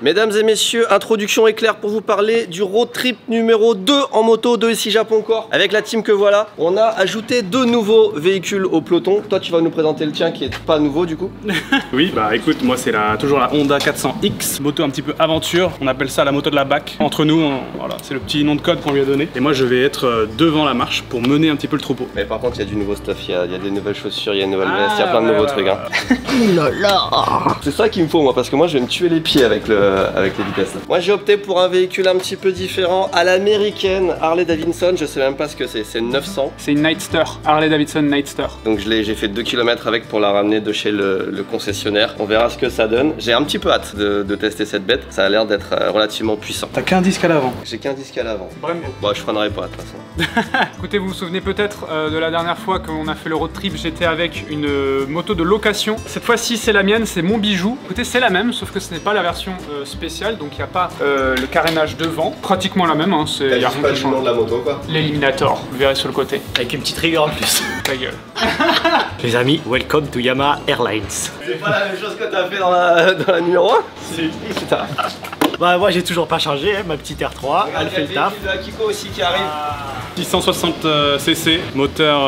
Mesdames et messieurs, introduction éclair pour vous parler du road trip numéro 2 en moto de ici Japon Corps. Avec la team que voilà, on a ajouté 2 nouveaux véhicules au peloton. Toi tu vas nous présenter le tien qui est pas nouveau du coup. Oui bah écoute, moi c'est toujours la Honda 400X, moto un petit peu aventure, on appelle ça la moto de la BAC. Entre nous, voilà, c'est le petit nom de code qu'on lui a donné. Et moi je vais être devant la marche pour mener un petit peu le troupeau. Mais par contre il y a du nouveau stuff, il y a des nouvelles chaussures, il y a une nouvelle veste, il y a plein de nouveaux trucs. Hein. C'est ça qu'il me faut moi, parce que moi je vais me tuer les pieds avec les vitesses là. Moi j'ai opté pour un véhicule un petit peu différent à l'américaine, Harley Davidson, je sais même pas ce que c'est 900. C'est une Nightster, Harley Davidson Nightster. Donc j'ai fait 2 km avec pour la ramener de chez le concessionnaire. On verra ce que ça donne. J'ai un petit peu hâte de tester cette bête, ça a l'air d'être relativement puissant. T'as qu'un disque à l'avant. J'ai qu'un disque à l'avant. Vraiment. Bon je freinerai pas de toute façon. Écoutez, vous vous souvenez peut-être de la dernière fois qu'on a fait le road trip, j'étais avec une moto de location. Cette fois-ci c'est la mienne, c'est mon bijou. Écoutez, c'est la même, sauf que ce n'est pas la version spéciale, donc il n'y a pas le carénage devant. Pratiquement la même, hein, c'est pas le nom de la moto quoi. L'Eliminator, vous verrez sur le côté. Avec une petite rigueur en plus. Ta gueule. Les amis, welcome to Yamaha Airlines. C'est pas la même chose que t'as fait dans la numéro 1? Si. Putain. Bah moi j'ai toujours pas changé, hein, ma petite R3, elle fait le taf. Il y a Akiko aussi qui arrive. 660 cc, moteur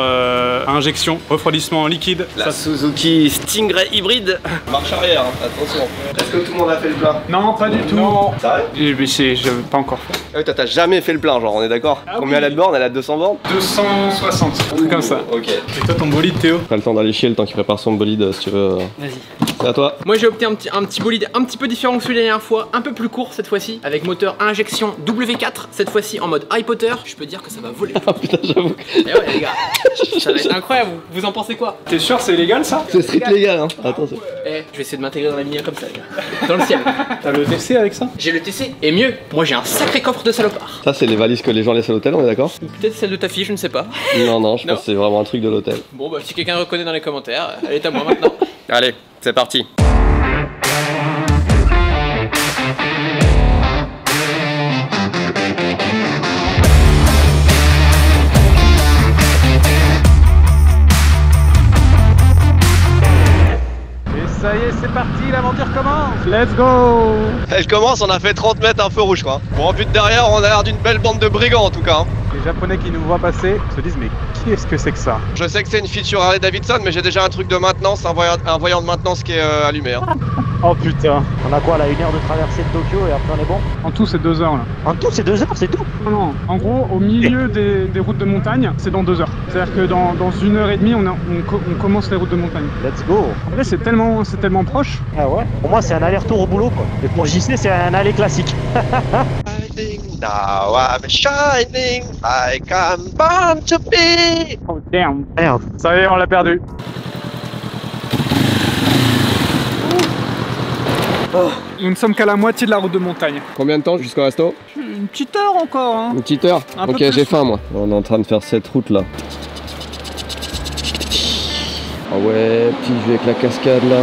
à injection, refroidissement liquide. La Suzuki Stingray hybride. Marche arrière, hein, attention. Est-ce que tout le monde a fait le plein? Non, pas du tout. Non. Sérieux? Je n'avais pas encore fait. Toi t'as jamais fait le plein, genre on est d'accord? Combien elle a de bornes? Elle a 200 bornes? 260, un truc comme ça. Ok. Et toi ton bolide Théo? T'as le temps d'aller chier, le temps qu'il prépare son bolide si tu veux. Vas-y. C'est à toi. Moi j'ai opté un petit bolide un petit peu différent que celui de la dernière fois, un peu plus court cette fois-ci, avec moteur à injection W4, cette fois-ci en mode Harry Potter. Je peux dire que ça va voler. Ah putain j'avoue. Et ouais les gars, ça va être incroyable, vous en pensez quoi? T'es sûr c'est légal ça? C'est strict légal hein. Attention. Eh, je vais essayer de m'intégrer dans la minière comme ça les gars. Dans le ciel. T'as le TC avec ça? J'ai le TC, et mieux, moi j'ai un sacré coffre de salopard. Ça c'est les valises que les gens laissent à l'hôtel, on est d'accord? Ou peut-être celle de ta fille, je ne sais pas. Non, je pense que c'est vraiment un truc de l'hôtel. Bon bah si quelqu'un reconnaît dans les commentaires, elle est à moi maintenant. Allez, c'est parti. Ça y est, c'est parti, l'aventure commence. Let's go. Elle commence, on a fait 30 mètres un feu rouge quoi. Bon en but derrière, on a l'air d'une belle bande de brigands en tout cas. Les Japonais qui nous voient passer se disent mais qu'est-ce que c'est que ça? Je sais que c'est une feature Harley Davidson, mais j'ai déjà un truc de maintenance, un voyant de maintenance qui est allumé. Hein. Oh putain. On a quoi là, 1 heure de traversée de Tokyo et après on est bon? En tout c'est 2 heures là. En tout c'est 2 heures, c'est tout? Non, en gros au milieu des routes de montagne, c'est dans 2 heures. C'est-à-dire que dans 1 heure et demie, on commence les routes de montagne. Let's go. En vrai c'est tellement proche. Ah ouais? Pour moi c'est un aller-retour au boulot quoi. Et pour JC c'est un aller classique. Now I'm shining like I'm born to be. Oh damn. Merde. Ça y est, on l'a perdu. Oh. Nous ne sommes qu'à la moitié de la route de montagne. Combien de temps jusqu'au resto? Une petite heure encore hein. Une petite heure? Un peu Ok, plus. j'ai faim moi. On est en train de faire cette route là. Ah ouais, petit jeu avec la cascade là.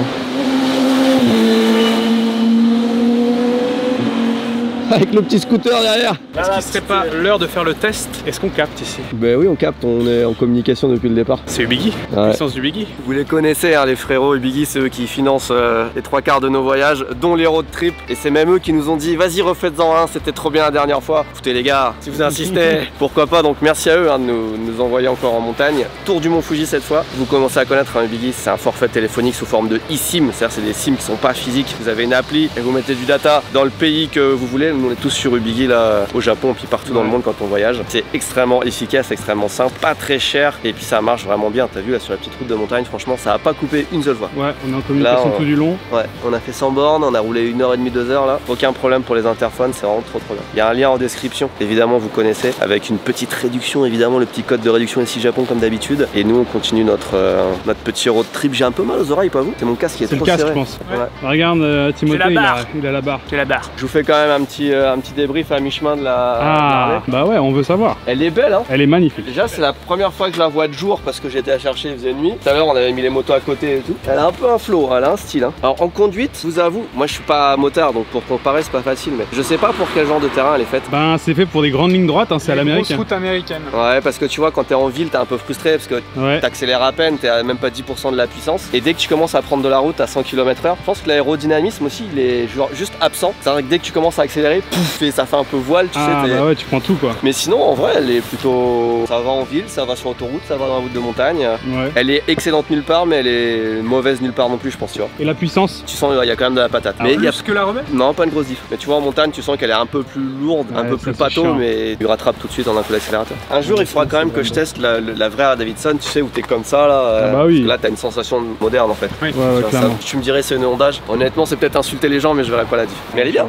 Avec le petit scooter derrière. Est-ce qu'il serait pas l'heure de faire le test? Est-ce qu'on capte ici? Ben oui, on capte, on est en communication depuis le départ. C'est Ubigui, Ouais. puissance du Biggie. Vous les connaissez, hein, les frérots Ubigui, c'est eux qui financent les 3/4 de nos voyages, dont les road trips. Et c'est même eux qui nous ont dit, vas-y, refaites-en un, c'était trop bien la dernière fois. Écoutez les gars, si vous insistez, pourquoi pas. Donc merci à eux hein, de nous envoyer encore en montagne. Tour du Mont Fuji cette fois. Vous commencez à connaître un Ubigui, c'est un forfait téléphonique sous forme de eSIM. C'est-à-dire c'est des SIM qui sont pas physiques. Vous avez une appli et vous mettez du data dans le pays que vous voulez. Nous on est tous sur Ubigui là au Japon et puis partout dans le monde quand on voyage. C'est extrêmement efficace, extrêmement simple, pas très cher et puis ça marche vraiment bien. T'as vu là sur la petite route de montagne, franchement ça a pas coupé une seule fois. Ouais, on est en communication tout du long. Ouais, on a fait 100 bornes, on a roulé 1h30, 2 heures là. Aucun problème pour les interphones, c'est vraiment trop bien. Il y a un lien en description, évidemment vous connaissez, avec une petite réduction, évidemment le petit code de réduction ici Japon comme d'habitude. Et nous on continue notre petit road trip. J'ai un peu mal aux oreilles, pas vous? C'est mon casque qui est C'est le trop casque serré. je pense. Ouais. Regarde Timothée, J'ai la barre. il a la barre. J'ai la barre. Je vous fais quand même un petit un petit débrief à mi-chemin de la Ah, bah ouais, on veut savoir. Elle est belle, hein. Elle est magnifique. Déjà, c'est la première fois que je la vois de jour parce que j'étais à chercher, il faisait nuit. Tout à l'heure, on avait mis les motos à côté et tout. Elle a un peu un flow, elle a un style, hein. Alors en conduite, je vous avoue, moi je suis pas motard, donc pour comparer, c'est pas facile, mais je sais pas pour quel genre de terrain elle est faite. Ben, c'est fait pour des grandes lignes droites, hein, c'est à l'américaine. Route américaine. Ouais, parce que tu vois, quand t'es en ville, t'es un peu frustré parce que Ouais. t'accélères à peine, t'es à même pas 10% de la puissance. Et dès que tu commences à prendre de la route à 100 km/h, je pense que l'aérodynamisme aussi, il est genre juste absent. C'est-à-dire que dès que tu commences à accélérer, pouf, et ça fait un peu voile, tu Ah, sais. bah ouais, tu prends tout quoi. Mais sinon, en vrai, elle est plutôt. Ça va en ville, ça va sur autoroute, ça va dans la route de montagne. Ouais. Elle est excellente nulle part, mais elle est mauvaise nulle part non plus, je pense, tu vois. Et la puissance? Tu sens, il y a quand même de la patate. Mais il y a. Plus que la rebelle. Non, pas une grosse diff. Mais tu vois, en montagne, tu sens qu'elle est un peu plus lourde, un Ouais, peu ça, plus c'est pâteau, chiant. mais tu rattrapes tout de suite en un coup d'accélérateur. Un jour, il faudra quand même que je teste la vraie Harley Davidson, tu sais, où t'es comme ça, là. Ah bah oui. Parce que là, t'as une sensation moderne, en fait. Ouais, Tu vois, ça, clairement. tu me dirais, c'est une ondage. Honnêtement, c'est peut-être insulter les gens, mais je verrais pas la diff. Mais elle est bien.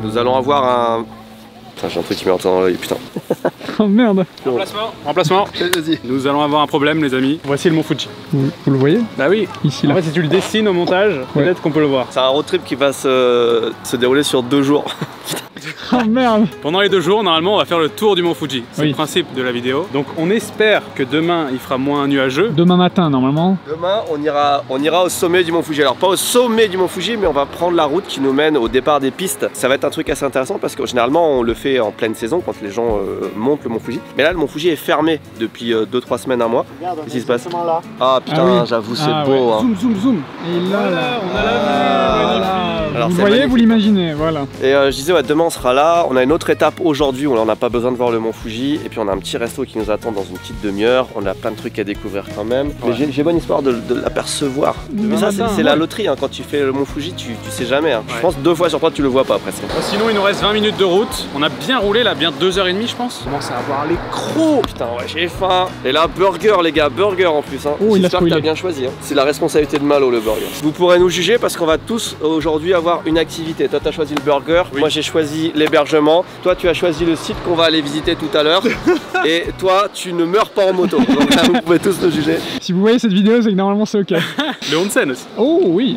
Nous allons avoir un. Putain, j'ai un truc qui m'est rentré dans l'œil, putain. Oh merde. Remplacement. Vas-y. Nous allons avoir un problème les amis. Voici le Mont Fuji. Vous le voyez? Bah oui. Ici En là. fait si tu le dessines au montage, peut-être qu'on peut le voir. C'est un road trip qui va se dérouler sur 2 jours. Oh merde. Pendant les 2 jours, normalement, on va faire le tour du Mont Fuji. C'est Oui. le principe de la vidéo. Donc on espère que demain, il fera moins nuageux. Demain matin normalement. Demain, on ira au sommet du Mont Fuji. Alors, pas au sommet du Mont Fuji, mais on va prendre la route qui nous mène au départ des pistes. Ça va être un truc assez intéressant parce que généralement, on le fait en pleine saison quand les gens montent le Mont Fuji. Mais là, le Mont Fuji est fermé depuis 2-3 semaines, un mois. Regarde, Qu'est-ce qui se passe là. Ah putain, Ah oui. j'avoue, c'est Ah beau. ouais. Hein. Zoom, zoom, zoom. Et là, on a la vue magnifique. Alors, vous c'est voyez, magnifique. vous l'imaginez, voilà. Et je disais, ouais, demain on sera là. On a une autre étape aujourd'hui où là, on n'a pas besoin de voir le Mont Fuji. Et puis on a un petit resto qui nous attend dans une petite demi-heure. On a plein de trucs à découvrir quand même. Mais j'ai bonne espoir de l'apercevoir. Mais ça, matin, c'est la ouais. loterie. Hein. Quand tu fais le Mont Fuji, tu sais jamais. Hein. Je pense 2 fois sur 3, tu le vois pas après. Sinon, il nous reste 20 minutes de route. On a bien roulé là, bien 2h30 je pense. On commence à avoir les crocs. Putain, ouais, j'ai faim. Et là, burger, les gars, burger en plus. Hein. Oh, il a J'espère que t'as spoilé. bien choisi. Hein. C'est la responsabilité de Malo, le burger. Vous pourrez nous juger parce qu'on va tous aujourd'hui avoir une activité. Toi, t'as choisi le burger. Oui. Moi, j'ai choisi l'hébergement. Toi, tu as choisi le site qu'on va aller visiter tout à l'heure. Et toi, tu ne meurs pas en moto. Donc là, vous pouvez tous nous juger. Si vous voyez cette vidéo, c'est que normalement c'est ok. Le Onsen aussi. Oh oui.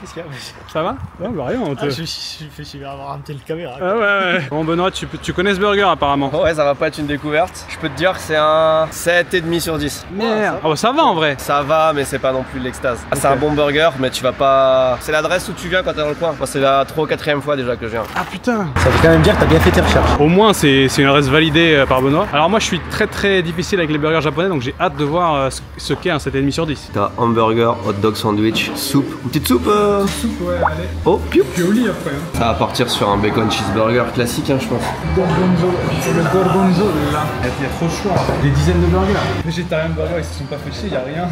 Qu'est-ce qu'il y a? Ça va? Ouais, bah rien. On te... Je vais avoir un tel caméra. Ah ouais. Bon Benoît, tu connais ce burger apparemment. Ouais, ça va pas être une découverte. Je peux te dire que c'est un 7,5 sur 10. Merde. Oh bah ça va en vrai. Ça va, mais c'est pas non plus l'extase. Ah, c'est un bon burger, mais tu vas pas. C'est l'adresse où tu viens quand t'es dans le coin. Moi, c'est la 3 ou 4ème fois déjà que je viens. Ah putain. Ça veut quand même dire que t'as bien fait tes recherches. Au moins c'est une adresse validée par Benoît. Alors moi je suis très difficile avec les burgers japonais donc j'ai hâte de voir ce qu'est un 7,5 sur 10. T'as hamburger, hot dog sandwich, soupe. Une petite soupe Soupe, ouais, allez. Oh, piou. Puis au lit après. Hein. Ça va partir sur un bacon cheeseburger classique, hein, je pense. Gorgonzo. Le gorgonzo là. Il y a trop de choix. Des dizaines de burgers. Végétarien burger, ils se sont pas fait chier, y a rien.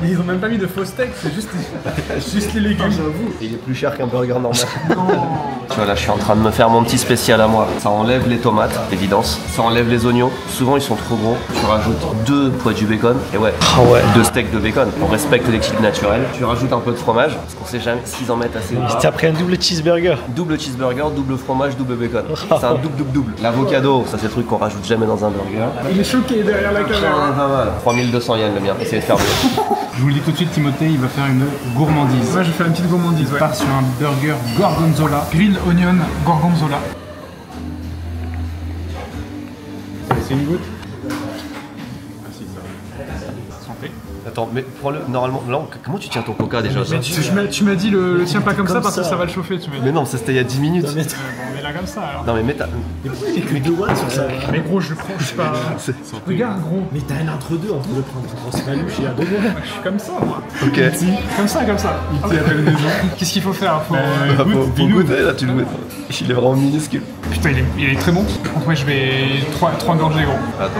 Ils ont même pas mis de faux steak, c'est juste les légumes. J'avoue. Il est plus cher qu'un burger normal. Tu vois, là, je suis en train de me faire mon petit spécial à moi. Ça enlève les tomates, évidence. Ça enlève les oignons. Souvent, ils sont trop gros. Tu rajoutes 2 poids du bacon. Et ouais, 2 steaks de bacon. On respecte l'équilibre naturel. Tu rajoutes un peu de fromage. Parce qu'on sait jamais s'ils en mettent assez. T'as pris un double cheeseburger. Double cheeseburger, double fromage, double bacon. C'est un double. L'avocado, ça c'est le truc qu'on rajoute jamais dans un burger. Il est choqué derrière la caméra. Pas mal. 3200 yens le mien. Essayez de faire mieux. Je vous le dis tout de suite, Timothée, il va faire une gourmandise. Moi je vais faire une petite gourmandise. Il part sur un burger gorgonzola, grill onion gorgonzola. C'est une goutte. Merci, ça va. Santé. Attends, mais prends-le normalement. Là, comment tu tiens ton coca déjà ça Tu m'as dit le tiens pas comme ça parce que ça. ça va le chauffer. Tu m'as dit. Mais non, ça c'était il y a 10 minutes. On met là comme comme ça alors. Non mais mets ta... Que 2 watts sur ça. Mais gros, je le prends, je suis pas. Regarde, gros. Mais t'as un entre deux entre le prendre. C'est pas lui, j'ai à 2 watts. Je suis comme ça, moi. Ok. Comme ça, comme ça. Qu'est-ce qu'il faut faire? Faut. Faut goûter là, tu le goûtes. Il est vraiment minuscule. Putain, il est très bon. Moi, je vais 3 gorgées, gros. Attends,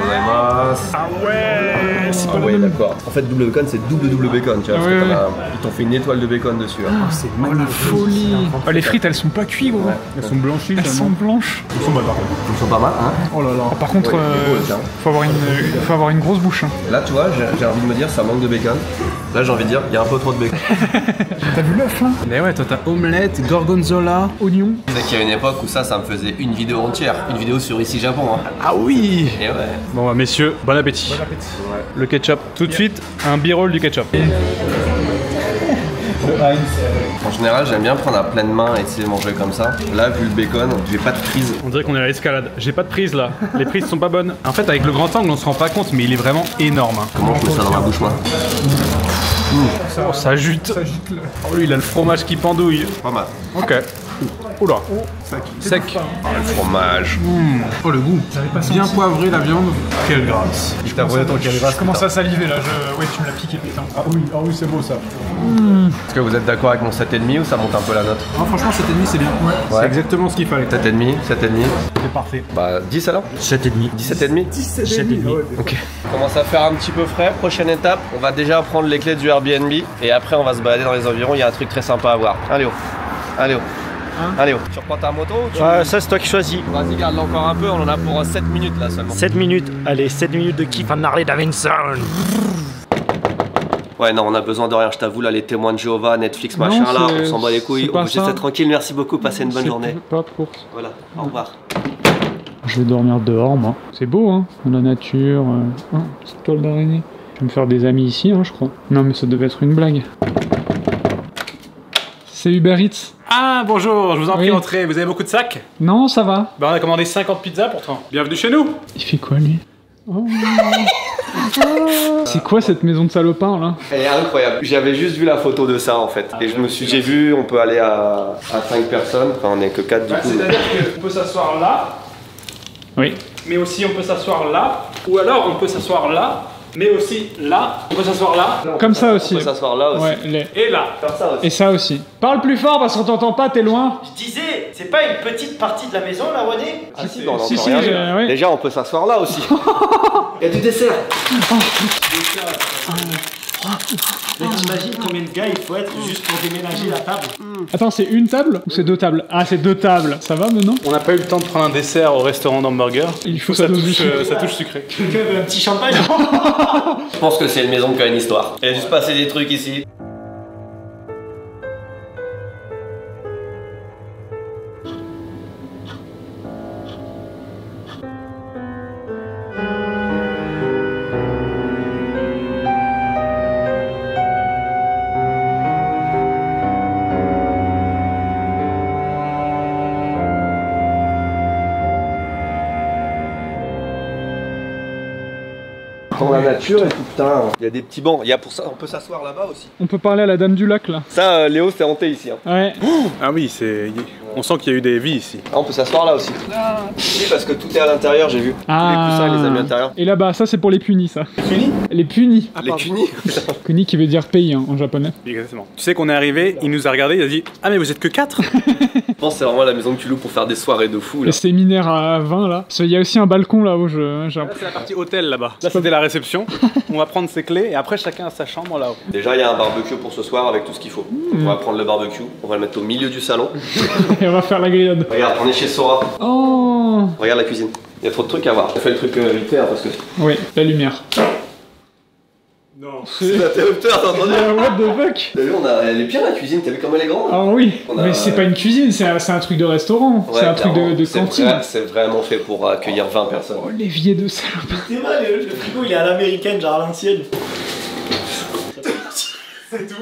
Ah ouais, c'est pas le même. d'accord. En fait, double bacon, c'est double bacon, tu vois. Parce Ouais, que ouais. ils t'ont fait une étoile de bacon dessus. Hein. C'est Oh la folie. Oh, les frites, elles sont pas cuites, gros. Elles sont blanchies Elles sont blanches. Elles sont bonnes par contre. Ils sont pas mal, hein. Oh là là. Par contre, Ouais, il est beau, tiens. faut avoir une grosse bouche. Hein. Là, tu vois, j'ai envie de me dire, ça manque de bacon. Là, j'ai envie de dire, il y a un peu trop de bacon. T'as vu l'œuf là? Mais ouais, toi t'as omelette, gorgonzola. Oignon. Tu sais qu'il y a une époque où ça me faisait une vidéo entière. Une vidéo sur Ici Japon, hein. Ah oui. Et ouais. Bon bah messieurs, bon appétit. Le ketchup, tout de suite, un b-roll du ketchup. En général, j'aime bien prendre à pleine main et essayer de manger comme ça. Là, vu le bacon, j'ai pas de prise. On dirait qu'on est à l'escalade. J'ai pas de prise là. Les prises sont pas bonnes. En fait, avec le grand angle, on se rend pas compte, mais il est vraiment énorme. Hein. Comment je mets ça dans ma bouche, moi? Oh, ça jute. Oh, lui, il a le fromage qui pendouille. Pas mal. Ok. Oula. Sec. Oh, le fromage. Oh, le goût. Bien poivré la viande. Quelle grâce. Je t'avoue, ton Je commence à saliver là. Ouais, tu me l'as piqué, putain. Ah oui, c'est beau ça. Est-ce que vous êtes d'accord avec mon 7,5 ou ça monte un peu la note? Non, franchement, 7,5 c'est bien. C'est exactement ce qu'il fallait. 7,5, 7,5. C'est parfait. Bah 10 alors? 7,5. 17,5? 17,5. Ok. On commence à faire un petit peu frais. Prochaine étape, on va déjà prendre les clés du Airbnb et après on va se balader dans les environs. Il y a un truc très sympa à voir. Allez, allez. Allez, tu reprends ta moto ou tu... Ouais, ça c'est toi qui choisis. Vas-y, garde-la encore un peu, on en a pour 7 minutes là seulement. 7 minutes. Allez, 7 minutes de kiff en Harley Davidson. Ouais, non, on a besoin de rien, je t'avoue, là, les témoins de Jéhovah, Netflix, Non, machin, là, c'est- on s'en bat les couilles. c'est pas On peut juste ça. être tranquille, merci beaucoup, passez une bonne C'est journée. Pas pour. Voilà, au revoir. Je vais dormir dehors, moi. C'est beau, hein, la nature. Petite toile d'araignée. Je vais me faire des amis ici, hein, je crois. Non, mais ça devait être une blague. C'est Uber Eats. Ah bonjour, je vous en prie Oui. entrez. Vous avez beaucoup de sacs? Non, ça va. Bah on a commandé 50 pizzas pourtant. Bienvenue chez nous. Il fait quoi, lui? Oh. C'est quoi cette maison de salopard, là? Elle est incroyable, j'avais juste vu la photo de ça en fait. Et je me suis dit, j'ai vu, on peut aller à 5 personnes, enfin on est que 4 du coup. C'est-à-dire qu'on peut s'asseoir là. Oui. Mais aussi on peut s'asseoir là. Ou alors on peut s'asseoir là. Mais aussi là. On peut s'asseoir là. Comme ça aussi. On peut s'asseoir là aussi. Ouais, Et là. Faire ça aussi. Et ça aussi. Parle plus fort parce qu'on t'entend pas, t'es loin. Je disais, c'est pas une petite partie de la maison là, René? Ah si, non, on Si, entend si, rien. ouais. Déjà, on peut s'asseoir là aussi. Il y a du dessert. Mais t'imagines combien de gars il faut être juste pour déménager la table? Attends, c'est une table ou c'est deux tables? Ah, c'est deux tables. Ça va maintenant? On n'a pas eu le temps de prendre un dessert au restaurant d'hamburger. Il faut Ça ça touche, ça touche sucré. Quelqu'un veut un petit champagne? Je pense que c'est une maison qui a une histoire. Il y a juste passé des trucs ici. Dans la nature et tout, putain, il y a des petits bancs. Il y a pour ça, on peut s'asseoir là-bas aussi. On peut parler à la dame du lac là. Ça, Léo, c'est hanté ici. Hein. Ouais. Ah oui, on sent qu'il y a eu des vies ici. Ah, on peut s'asseoir là aussi. Oui, parce que tout est à l'intérieur, j'ai vu. Tous les coussins, les amis intérieurs. Et là-bas, ça c'est pour les punis, ça. Les punis. Les cunis. Kuni qui veut dire pays hein, en japonais. Exactement. Tu sais qu'on est arrivé, il nous a regardé, il a dit ah mais vous êtes que 4. Je pense que c'est vraiment la maison que tu loues pour faire des soirées de fou. Là. Les séminaires à 20 là. Il y a aussi un balcon là où j'ai un... C'est la partie hôtel là-bas. Là c'était la réception. On va prendre ses clés et après chacun a sa chambre là-haut. Déjà, il y a un barbecue pour ce soir avec tout ce qu'il faut. On va prendre le barbecue, on va le mettre au milieu du salon. Et on va faire la grillade. Regarde, on est chez Sora. Oh. Regarde la cuisine. Il y a trop de trucs à voir. J'ai fait le truc vite fait hein, parce que. Oui, la lumière. Non. C'est l'interrupteur, t'as entendu? What the fuck? T'as vu, elle est bien la cuisine, t'as vu comme elle est grande? Ah oui, On a- mais c'est pas une cuisine, c'est un truc de restaurant. Ouais, c'est un truc clairement. de C'est cantine. vrai, c'est vraiment fait pour accueillir 20 personnes. Oh, l'évier de salopard. C'est mal, le frigo il est à l'américaine, genre à l'ancienne. C'est tout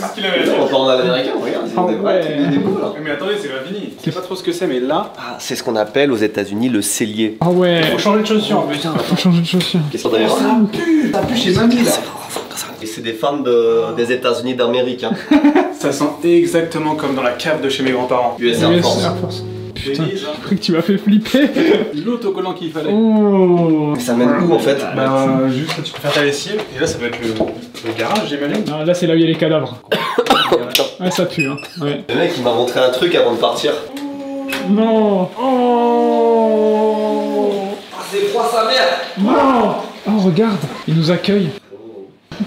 ce qu'il avait à dire. On parle à l'américain, regarde, Ah c'est ouais. des beaux là. Mais attendez, c'est pas fini. Je sais pas trop ce que c'est, mais là. Ah, c'est ce qu'on appelle aux États-Unis le cellier. Ah ouais. Faut changer de chaussures. Faut changer de chaussures. Qu'est-ce qu'on d'ailleurs? Ça pue chez mamie là. ça. Et c'est des fans des États-Unis d'Amérique. Hein. Ça sent exactement comme dans la cave de chez mes grands-parents. US Air Force. Putain, j'ai cru que tu m'as fait flipper. L'autocollant qu'il fallait. Oh. Ça mène où en fait? Bah juste là tu peux faire ta lessive et là ça va être le garage j'imagine. Non, là c'est là où il y a les cadavres. Ouais ça pue hein. Ouais. Le mec il m'a montré un truc avant de partir. Non. Oh. Ah, c'est froid sa mère. Non. Oh regarde, il nous accueille.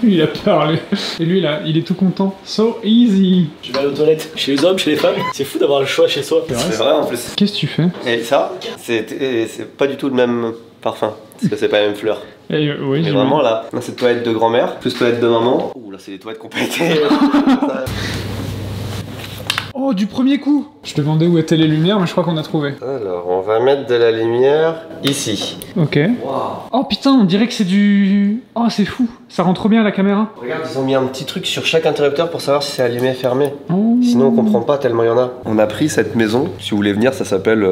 Il a peur lui. Et lui là, il est tout content. So easy. Je vais aller aux toilettes. Chez les hommes, chez les femmes. C'est fou d'avoir le choix chez soi. C'est vrai en plus. Qu'est-ce que tu fais? Et ça, c'est pas du tout le même parfum. Parce que c'est pas la même fleur. Oui, mais vraiment là c'est toilette de grand-mère, plus toilette de maman. Ouh là c'est des toilettes qui ont pas été. Oh, du premier coup. Je te demandais où étaient les lumières, mais je crois qu'on a trouvé. Alors, on va mettre de la lumière ici. Ok. Wow. Oh putain, on dirait que c'est du... Oh, c'est fou. Ça rend trop bien à la caméra. Regarde, ils ont mis un petit truc sur chaque interrupteur pour savoir si c'est allumé et fermé. Oh. Sinon, on comprend pas tellement il y en a. On a pris cette maison. Si vous voulez venir, ça s'appelle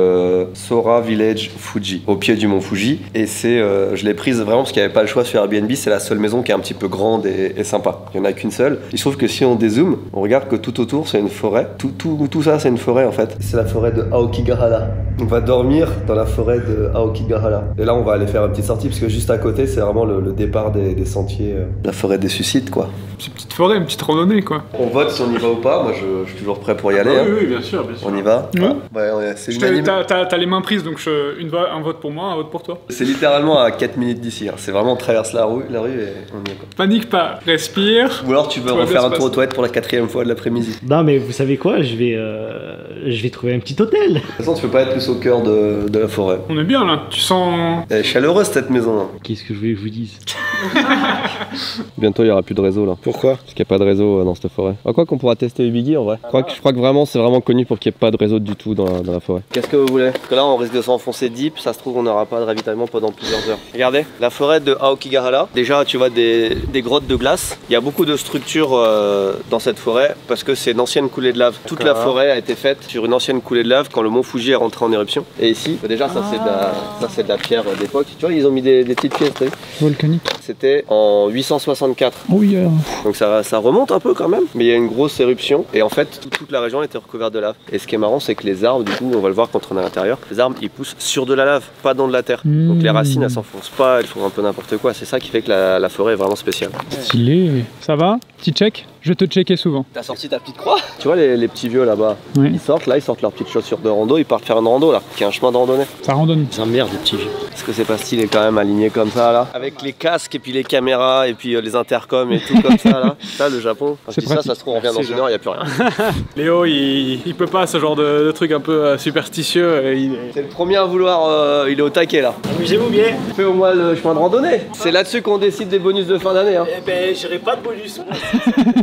Sora Village Fuji, au pied du mont Fuji. Et c'est, je l'ai prise vraiment parce qu'il n'y avait pas le choix sur Airbnb. C'est la seule maison qui est un petit peu grande et sympa. Il y en a qu'une seule. Il se trouve que si on dézoome, on regarde que tout autour, c'est une forêt. Tout ça, c'est une forêt en fait. C'est la forêt de Aokigahara. On va dormir dans la forêt de Aokigahara. Et là, on va aller faire une petite sortie parce que juste à côté, c'est vraiment le départ des sentiers. La forêt des suicides, quoi. C'est une petite forêt, une petite randonnée, quoi. On vote si on y va ou pas. Moi, je suis toujours prêt pour y aller. Oui, hein. oui, bien sûr, bien sûr. On y va. Ouais. Ouais, c'est unanime. T'as les mains prises, donc un vote pour moi, un vote pour toi. C'est littéralement à 4 minutes d'ici. Hein. C'est vraiment on traverse la rue et on y est, quoi. Panique pas, respire. Ou alors tu veux refaire un tour aux toilettes pour la 4e fois de l'après-midi. Non mais vous savez quoi, je vais trouver un petit hôtel. De toute façon, tu peux pas être plus au cœur de la forêt. On est bien là, tu sens... Elle est chaleureuse cette maison. Hein. Qu'est-ce que je voulais que je vous dise? Bientôt il y aura plus de réseau là. Pourquoi? Parce qu'il n'y a pas de réseau dans cette forêt. Quoi qu'on pourra tester Biggie en vrai. Je crois que vraiment c'est vraiment connu pour qu'il n'y ait pas de réseau du tout dans la forêt. Qu'est-ce que vous voulez? Parce que là on risque de s'enfoncer deep, ça se trouve on n'aura pas de ravitaillement pendant plusieurs heures. Regardez, la forêt de Aokigahara. Déjà tu vois des grottes de glace. Il y a beaucoup de structures dans cette forêt parce que c'est une ancienne coulée de lave. Toute la forêt a été faite sur une ancienne coulée de lave quand le mont Fuji est rentré en éruption. Et ici, déjà ça c'est de la pierre d'époque. Tu vois ils ont mis des petites pièces. Volcanique. C'était en 864. Oh yeah. Donc ça remonte un peu quand même, mais il y a une grosse éruption et en fait toute la région était recouverte de lave. Et ce qui est marrant c'est que les arbres, du coup on va le voir quand on est à l'intérieur, les arbres ils poussent sur de la lave, pas dans de la terre. Donc les racines elles s'enfoncent pas, elles font un peu n'importe quoi. C'est ça qui fait que la forêt est vraiment spéciale. Stylé. Ça va? Petit check? Je vais te checker souvent. T'as sorti ta petite croix? Tu vois les petits vieux là-bas, oui. Ils sortent leurs petites chaussures de rando, ils partent faire une rando là, qui est un chemin de randonnée. Ça randonne. C'est un merde les petits vieux. Est-ce que c'est pas stylé quand même aligné comme ça là? Avec les casques et puis les caméras et puis les intercoms et tout comme ça là. Ça le Japon, quand je dis ça se trouve on revient dans une heure, il n'y a plus rien. Léo il peut pas ce genre de truc un peu superstitieux. C'est le premier à vouloir, il est au taquet là. Amusez-vous bien. Fais au moins le chemin de randonnée. C'est là-dessus qu'on décide des bonus de fin d'année. Hein. Eh ben j'aurai pas de bonus.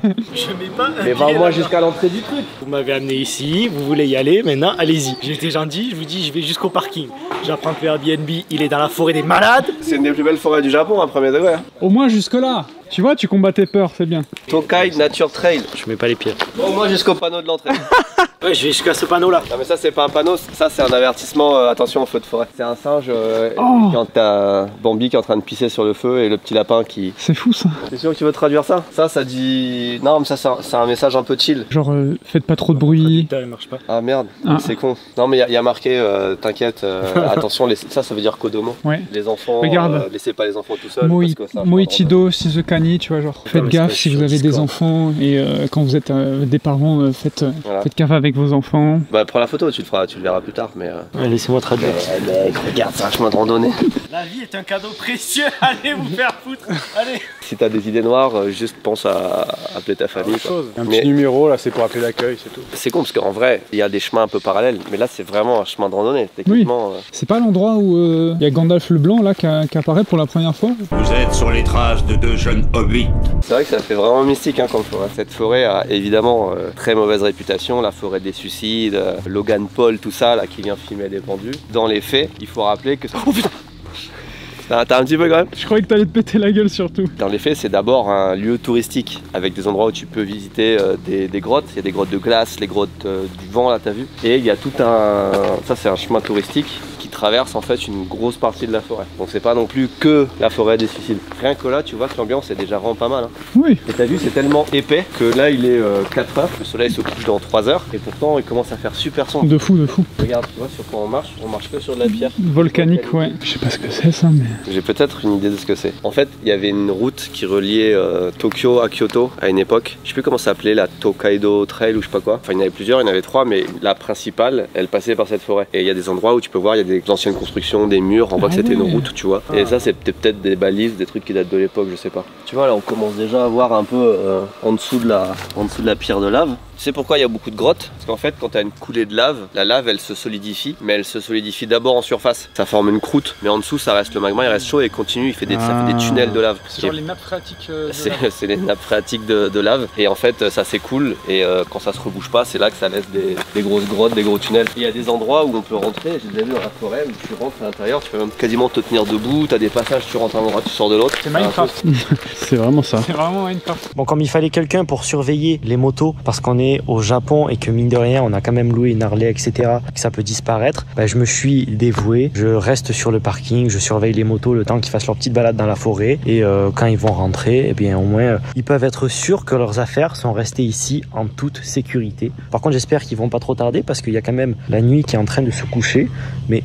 Je mets pas. Mais va au moins jusqu'à l'entrée du truc. Vous m'avez amené ici, vous voulez y aller, maintenant allez-y. J'ai été gentil, je vous dis je vais jusqu'au parking. J'apprends que le Airbnb il est dans la forêt des malades. C'est une des plus belles forêts du Japon, à premier degré. Hein. Au moins jusque là. Tu vois, tu combats tes peurs, c'est bien. Tokai Nature Trail. Je mets pas les pieds. Au moins jusqu'au panneau de l'entrée. Ouais, je vais jusqu'à ce panneau là. Non mais ça c'est pas un panneau, ça c'est un avertissement, attention au feu de forêt. C'est un singe quand t'as Bambi qui est en train de pisser sur le feu et le petit lapin qui... C'est fou ça. T'es sûr que tu veux traduire ça? Ça dit... Non mais ça c'est un message un peu chill. Genre faites pas trop de bruit. Il marche pas. Ah merde, c'est con. Non mais il y a marqué, t'inquiète, attention, ça veut dire Kodomo. Ouais. Les enfants, regarde. laissez pas les enfants tout seuls. Moichido Shizukani, tu vois, genre faites gaffe si vous avez des enfants et quand vous êtes des parents, faites gaffe avec vos enfants. Bah prends la photo, tu le verras plus tard, mais... Ouais, laissez-moi traduire. Mec, regarde, c'est un chemin de randonnée. La vie est un cadeau précieux, allez vous faire foutre, allez. Si t'as des idées noires, juste pense à appeler ta famille. Un petit numéro là, c'est pour appeler l'accueil, c'est tout. C'est con parce qu'en vrai, il y a des chemins un peu parallèles, mais là c'est vraiment un chemin de randonnée, techniquement. Oui. C'est pas l'endroit où il y a Gandalf le Blanc là qui apparaît pour la première fois? Vous êtes sur les traces de deux jeunes hobbits. C'est vrai que ça fait vraiment mystique comme forêt. Cette forêt a évidemment très mauvaise réputation, la forêt des suicides, Logan Paul, tout ça là qui vient filmer des pendus. Dans les faits, il faut rappeler que... Oh putain! T'as un petit peu quand même? Je croyais que t'allais te péter la gueule surtout. Dans les faits, c'est d'abord un lieu touristique avec des endroits où tu peux visiter des grottes. Il y a des grottes de glace, les grottes du vent là, t'as vu? Et il y a tout un... Ça c'est un chemin touristique qui traverse en fait une grosse partie de la forêt. Donc c'est pas non plus que la forêt des suicides. Rien que là, tu vois que l'ambiance est déjà vraiment pas mal. Hein. Oui. Et t'as vu, c'est tellement épais que là il est 4 heures, le soleil se couche dans 3 heures et pourtant il commence à faire super sombre. De fou, de fou. Regarde, tu vois sur quoi on marche que sur de la pierre. Volcanique, ouais. Je sais pas ce que c'est ça, mais... J'ai peut-être une idée de ce que c'est. En fait, il y avait une route qui reliait Tokyo à Kyoto à une époque. Je sais plus comment ça s'appelait, la Tokaido Trail ou je sais pas quoi. Enfin, il y en avait plusieurs, il y en avait 3, mais la principale, elle passait par cette forêt. Et il y a des endroits où tu peux voir, il y a des anciennes constructions, des murs, on voit que c'était une route, tu vois. Et ça, c'était peut-être des balises, des trucs qui datent de l'époque, je sais pas. Tu vois, là, on commence déjà à voir un peu en dessous de la pierre de lave. Tu sais pourquoi il y a beaucoup de grottes? Parce qu'en fait, quand tu as une coulée de lave, la lave elle se solidifie, mais elle se solidifie d'abord en surface. Ça forme une croûte, mais en dessous ça reste le magma, il reste chaud et continue, ça fait des tunnels de lave. C'est genre les nappes phréatiques de lave. C'est les nappes phréatiques de lave. Et en fait, ça s'écoule et quand ça se rebouche pas, c'est là que ça laisse des grosses grottes, des gros tunnels. Il y a des endroits où on peut rentrer, j'ai déjà vu dans la forêt où tu rentres à l'intérieur, tu peux même quasiment te tenir debout, tu as des passages, tu rentres à un endroit, tu sors de l'autre. C'est Minecraft. C'est vraiment ça. C'est vraiment Minecraft. Bon, comme il fallait quelqu'un pour surveiller les motos, parce qu'on est au Japon et que mine de rien on a quand même loué une Harley etc, que ça peut disparaître, bah, je me suis dévoué, je reste sur le parking, je surveille les motos le temps qu'ils fassent leur petite balade dans la forêt et quand ils vont rentrer, eh bien au moins ils peuvent être sûrs que leurs affaires sont restées ici en toute sécurité. Par contre j'espère qu'ils vont pas trop tarder parce qu'il y a quand même la nuit qui est en train de se coucher, mais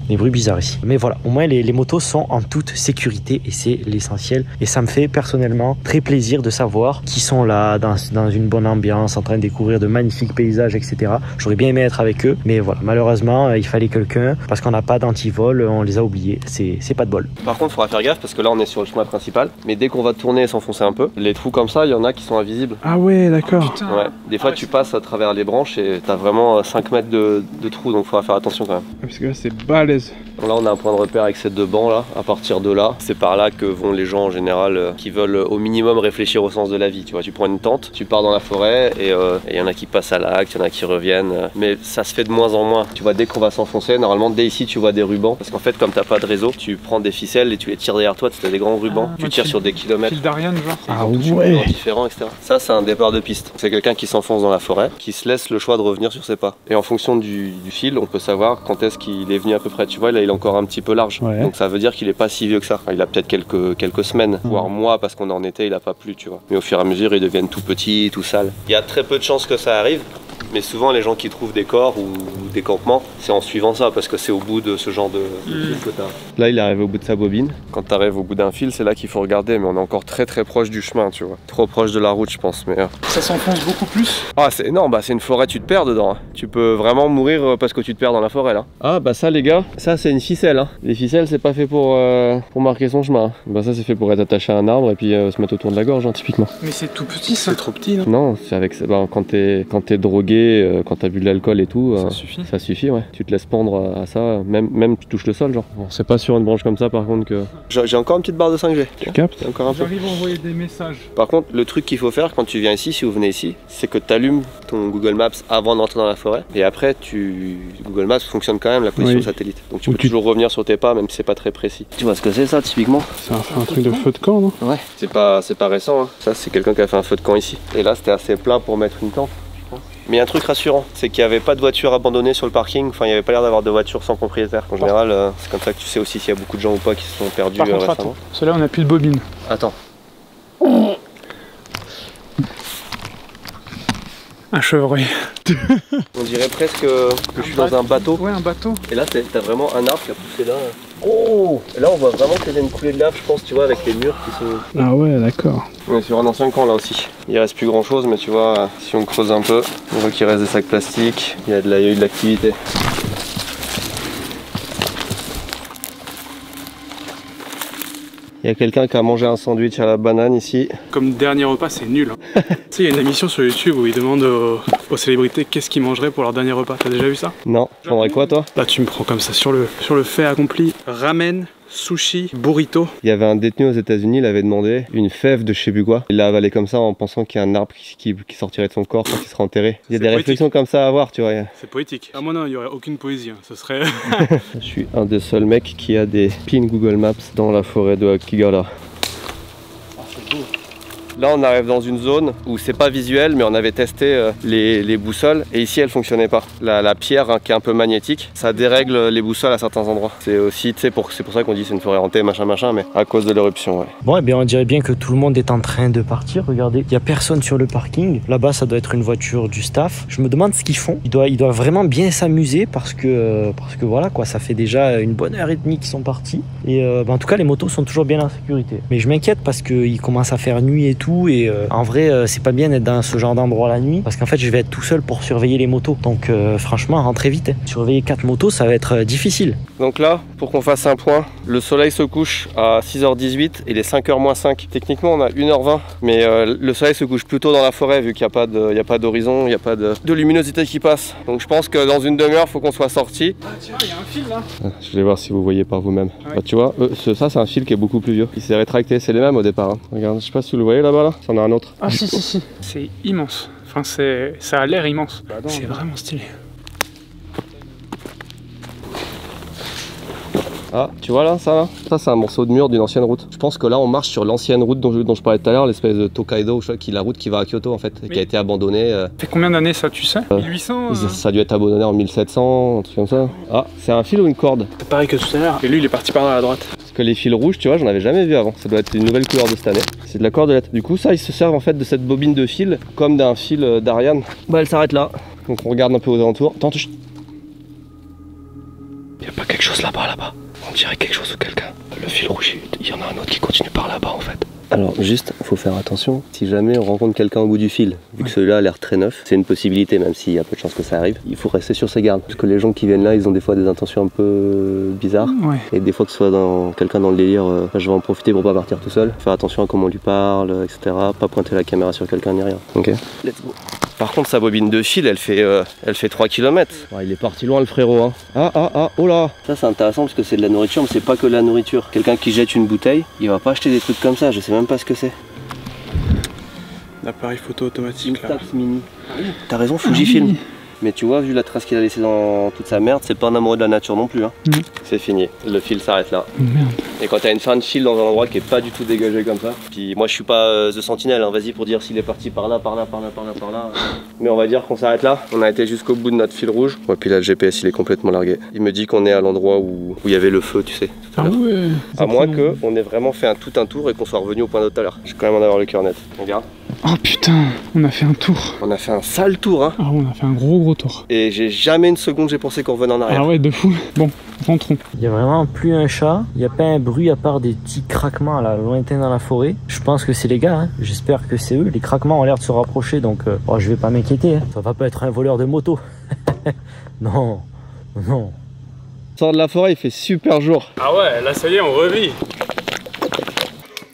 des bruits bizarres ici. Mais voilà, au moins les motos sont en toute sécurité et c'est l'essentiel. Et ça me fait personnellement très plaisir de savoir qu'ils sont là, dans une bonne ambiance, en train de découvrir de magnifiques paysages, etc. J'aurais bien aimé être avec eux, mais voilà, malheureusement, il fallait quelqu'un parce qu'on n'a pas d'antivol, on les a oubliés. C'est pas de bol. Par contre, il faudra faire gaffe parce que là, on est sur le chemin principal, mais dès qu'on va tourner et s'enfoncer un peu, les trous comme ça, il y en a qui sont invisibles. Ah ouais, d'accord. Ouais. Des fois, tu passes à travers les branches et t'as vraiment 5 mètres de trous, donc il faudra faire attention quand même. Parce que là, c'est balèze. Donc là on a un point de repère avec ces 2 bancs là. À partir de là, c'est par là que vont les gens en général qui veulent au minimum réfléchir au sens de la vie. Tu vois, tu prends une tente, tu pars dans la forêt et il y en a qui passent à l'acte, il y en a qui reviennent. Mais ça se fait de moins en moins. Tu vois, dès qu'on va s'enfoncer, normalement dès ici tu vois des rubans. Parce qu'en fait comme t'as pas de réseau, tu prends des ficelles et tu les tires derrière toi, tu as des grands rubans, tu tires sur des kilomètres. Fil d'Ariane genre. Ah Ouais. Différents, etc. Ça c'est un départ de piste. C'est quelqu'un qui s'enfonce dans la forêt, qui se laisse le choix de revenir sur ses pas. Et en fonction du fil, on peut savoir quand est-ce qu'il est venu à peu près. Tu vois, là il est encore un petit peu large. Ouais. Donc ça veut dire qu'il est pas si vieux que ça. Enfin, il a peut-être quelques semaines, voire mois parce qu'on est en été, il a pas plu, tu vois. Mais au fur et à mesure, ils deviennent tout petits, tout sales. Il y a très peu de chances que ça arrive. Mais souvent les gens qui trouvent des corps ou des campements, c'est en suivant ça parce que c'est au bout de ce genre de fil que t'as. Là il est arrivé au bout de sa bobine. Quand t'arrives au bout d'un fil, c'est là qu'il faut regarder, mais on est encore très proche du chemin, tu vois. Trop proche de la route je pense, mais... Ça s'enfonce beaucoup plus. Ah c'est énorme, bah c'est une forêt, tu te perds dedans. Hein. Tu peux vraiment mourir parce que tu te perds dans la forêt là. Ah bah ça les gars, ça c'est une ficelle. Hein. Les ficelles c'est pas fait pour marquer son chemin. Bah ça c'est fait pour être attaché à un arbre et puis se mettre autour de la gorge hein, typiquement. Mais c'est tout petit ça. C'est trop petit, non? Non, c'est avec bah, quand t'es drogué, quand t'as bu de l'alcool et tout, Ça suffit. ça suffit, ouais. Tu te laisses pendre à ça, même tu touches le sol, genre. Bon, c'est pas sur une branche comme ça, par contre, que. J'ai encore une petite barre de 5G. Tu captes? J'ai encore un peu. J'arrive à envoyer des messages. Par contre, le truc qu'il faut faire quand tu viens ici, si vous venez ici, c'est que tu allumes ton Google Maps avant d'entrer dans la forêt. Et après, Google Maps fonctionne quand même la position satellite. Donc tu peux toujours revenir sur tes pas, même si c'est pas très précis. Tu vois ce que c'est ça, typiquement? C'est un truc de feu de camp, non? Ouais. C'est pas récent, hein. Ça, c'est quelqu'un qui a fait un feu de camp ici. Et là, c'était assez plat pour mettre une tente. Mais il y a un truc rassurant, c'est qu'il n'y avait pas de voiture abandonnée sur le parking, enfin il n'y avait pas l'air d'avoir de voiture sans propriétaire. En général, c'est comme ça que tu sais aussi s'il y a beaucoup de gens ou pas qui se sont perdus Par contre, récemment. attends, ceux-là on a plus de bobine. Attends. Un chevreuil. On dirait presque que je suis dans un bateau. Ouais, un bateau. Et là, t'as vraiment un arbre qui a poussé là. Oh! Et là, on voit vraiment qu'il y a une coulée de lave, je pense, tu vois, avec les murs qui sont... Ah ouais, d'accord. On est sur un ancien camp là aussi. Il reste plus grand chose, mais tu vois, si on creuse un peu, on voit qu'il reste des sacs plastiques, il y a eu de l'activité. Il y a quelqu'un qui a mangé un sandwich à la banane ici. Comme dernier repas, c'est nul. Hein. Tu sais, il y a une émission sur YouTube où ils demandent aux célébrités qu'est-ce qu'ils mangeraient pour leur dernier repas. T'as déjà vu ça? Non. Tu prendrais quoi toi? Là, tu me prends comme ça sur le fait accompli. Ramen, sushi, burrito. Il y avait un détenu aux États-Unis, il avait demandé une fève de je sais plus quoi. Il l'a avalé comme ça en pensant qu'il y a un arbre qui sortirait de son corps quand il sera enterré. Il y a des réflexions comme ça à avoir, tu vois. C'est poétique. Ah, moi, non, il n'y aurait aucune poésie. Hein. Ce serait. Je suis un des seuls mecs qui a des pins Google Maps dans la forêt de Akigara. Ah, c'est beau. Là on arrive dans une zone où c'est pas visuel, mais on avait testé les boussoles et ici elles fonctionnaient pas. La pierre hein, qui est un peu magnétique, ça dérègle les boussoles à certains endroits. C'est aussi, tu sais, c'est pour ça qu'on dit c'est une forêt hantée, machin, mais à cause de l'éruption, ouais. Bon, eh bien, on dirait bien que tout le monde est en train de partir. Regardez, il y a personne sur le parking. Là-bas, ça doit être une voiture du staff. Je me demande ce qu'ils font. Ils doivent vraiment bien s'amuser parce que voilà, quoi, ça fait déjà une bonne heure et demie qu'ils sont partis. Et en tout cas, les motos sont toujours bien en sécurité. Mais je m'inquiète parce qu'il commence à faire nuit et tout. Et en vrai, c'est pas bien d'être dans ce genre d'endroit la nuit parce qu'en fait, je vais être tout seul pour surveiller les motos. Donc, franchement, rentrez vite. Hein. Surveiller 4 motos, ça va être difficile. Donc là, pour qu'on fasse un point, le soleil se couche à 6h18 et il est 5h moins 5. Techniquement, on a 1h20, mais le soleil se couche plutôt dans la forêt vu qu'il n'y a pas d'horizon, il n'y a pas de luminosité qui passe. Donc je pense que dans une demi-heure, il faut qu'on soit sorti. Ah tiens, il y a un fil là. Je vais voir si vous voyez par vous-même. Ouais. Bah, tu vois, ça c'est un fil qui est beaucoup plus vieux. Il s'est rétracté, c'est les mêmes au départ. Hein. Regarde, je sais pas si vous le voyez là-bas là. Ça en a un autre. Ah si. C'est immense. Enfin, ça a l'air immense. C'est vraiment stylé. Ah, tu vois là, ça c'est un morceau de mur d'une ancienne route. Je pense que là on marche sur l'ancienne route dont je parlais tout à l'heure, l'espèce de Tokaido, la route qui va à Kyoto en fait, et qui a été abandonnée. Ça fait combien d'années ça, tu sais 1800 Ça a dû être abandonné en 1700, un truc comme ça. Ah, c'est un fil ou une corde? C'est pareil que tout à l'heure. Et lui, il est parti par là à la droite. Parce que les fils rouges, tu vois, j'en avais jamais vu avant. Ça doit être une nouvelle couleur de cette année. C'est de la cordelette. Du coup, ça, ils se servent en fait de cette bobine de fil, comme d'un fil d'Ariane. Bah, elle s'arrête là. Donc on regarde un peu aux alentours. Attends, y a pas quelque chose là-bas. On dirait quelque chose ou quelqu'un. Le fil rouge, il y en a un autre qui continue par là-bas en fait. Alors juste, faut faire attention, si jamais on rencontre quelqu'un au bout du fil, vu que celui-là a l'air très neuf, c'est une possibilité même s'il y a peu de chances que ça arrive, il faut rester sur ses gardes. Parce que les gens qui viennent là, ils ont des fois des intentions un peu bizarres. Ouais. Et des fois que ce soit quelqu'un dans le délire, je vais en profiter pour pas partir tout seul. Faire attention à comment on lui parle, etc. Pas pointer la caméra sur quelqu'un ni rien. Ok. Let's go. Par contre sa bobine de fil elle fait 3 km. Ouais, il est parti loin le frérot hein. Oh là. Ça c'est intéressant parce que c'est de la nourriture mais c'est pas que de la nourriture. Quelqu'un qui jette une bouteille, il va pas acheter des trucs comme ça, je sais même pas ce que c'est. L'appareil photo automatique là. Tax mini. T'as raison, Fujifilm. Mais tu vois, vu la trace qu'il a laissée dans toute sa merde, c'est pas un amoureux de la nature non plus. Hein. C'est fini, le fil s'arrête là. Merde. Et quand t'as une fin de fil dans un endroit qui est pas du tout dégagé comme ça, puis moi je suis pas The Sentinel, hein. Vas-y pour dire s'il est parti par là. Mais on va dire qu'on s'arrête là. On a été jusqu'au bout de notre fil rouge. Et puis là le GPS il est complètement largué. Il me dit qu'on est à l'endroit où il y avait le feu, tu sais. Ah ouais. À moins qu'on ait vraiment fait tout un tour et qu'on soit revenu au point de tout à l'heure. J'ai quand même en avoir le cœur net. Regarde. Oh putain, on a fait un tour. On a fait un sale tour hein. Ah on a fait un gros tour. Et j'ai jamais une seconde j'ai pensé qu'on revenait en arrière. Ah ouais, de fou. Bon, rentrons. Il y a vraiment plus un chat, il n'y a pas un bruit à part des petits craquements là, lointains dans la forêt. Je pense que c'est les gars, hein. J'espère que c'est eux. Les craquements ont l'air de se rapprocher donc je vais pas m'inquiéter. Hein. Ça va pas être un voleur de moto. Non. On sort de la forêt, il fait super jour. Ah ouais, là ça y est, on revit.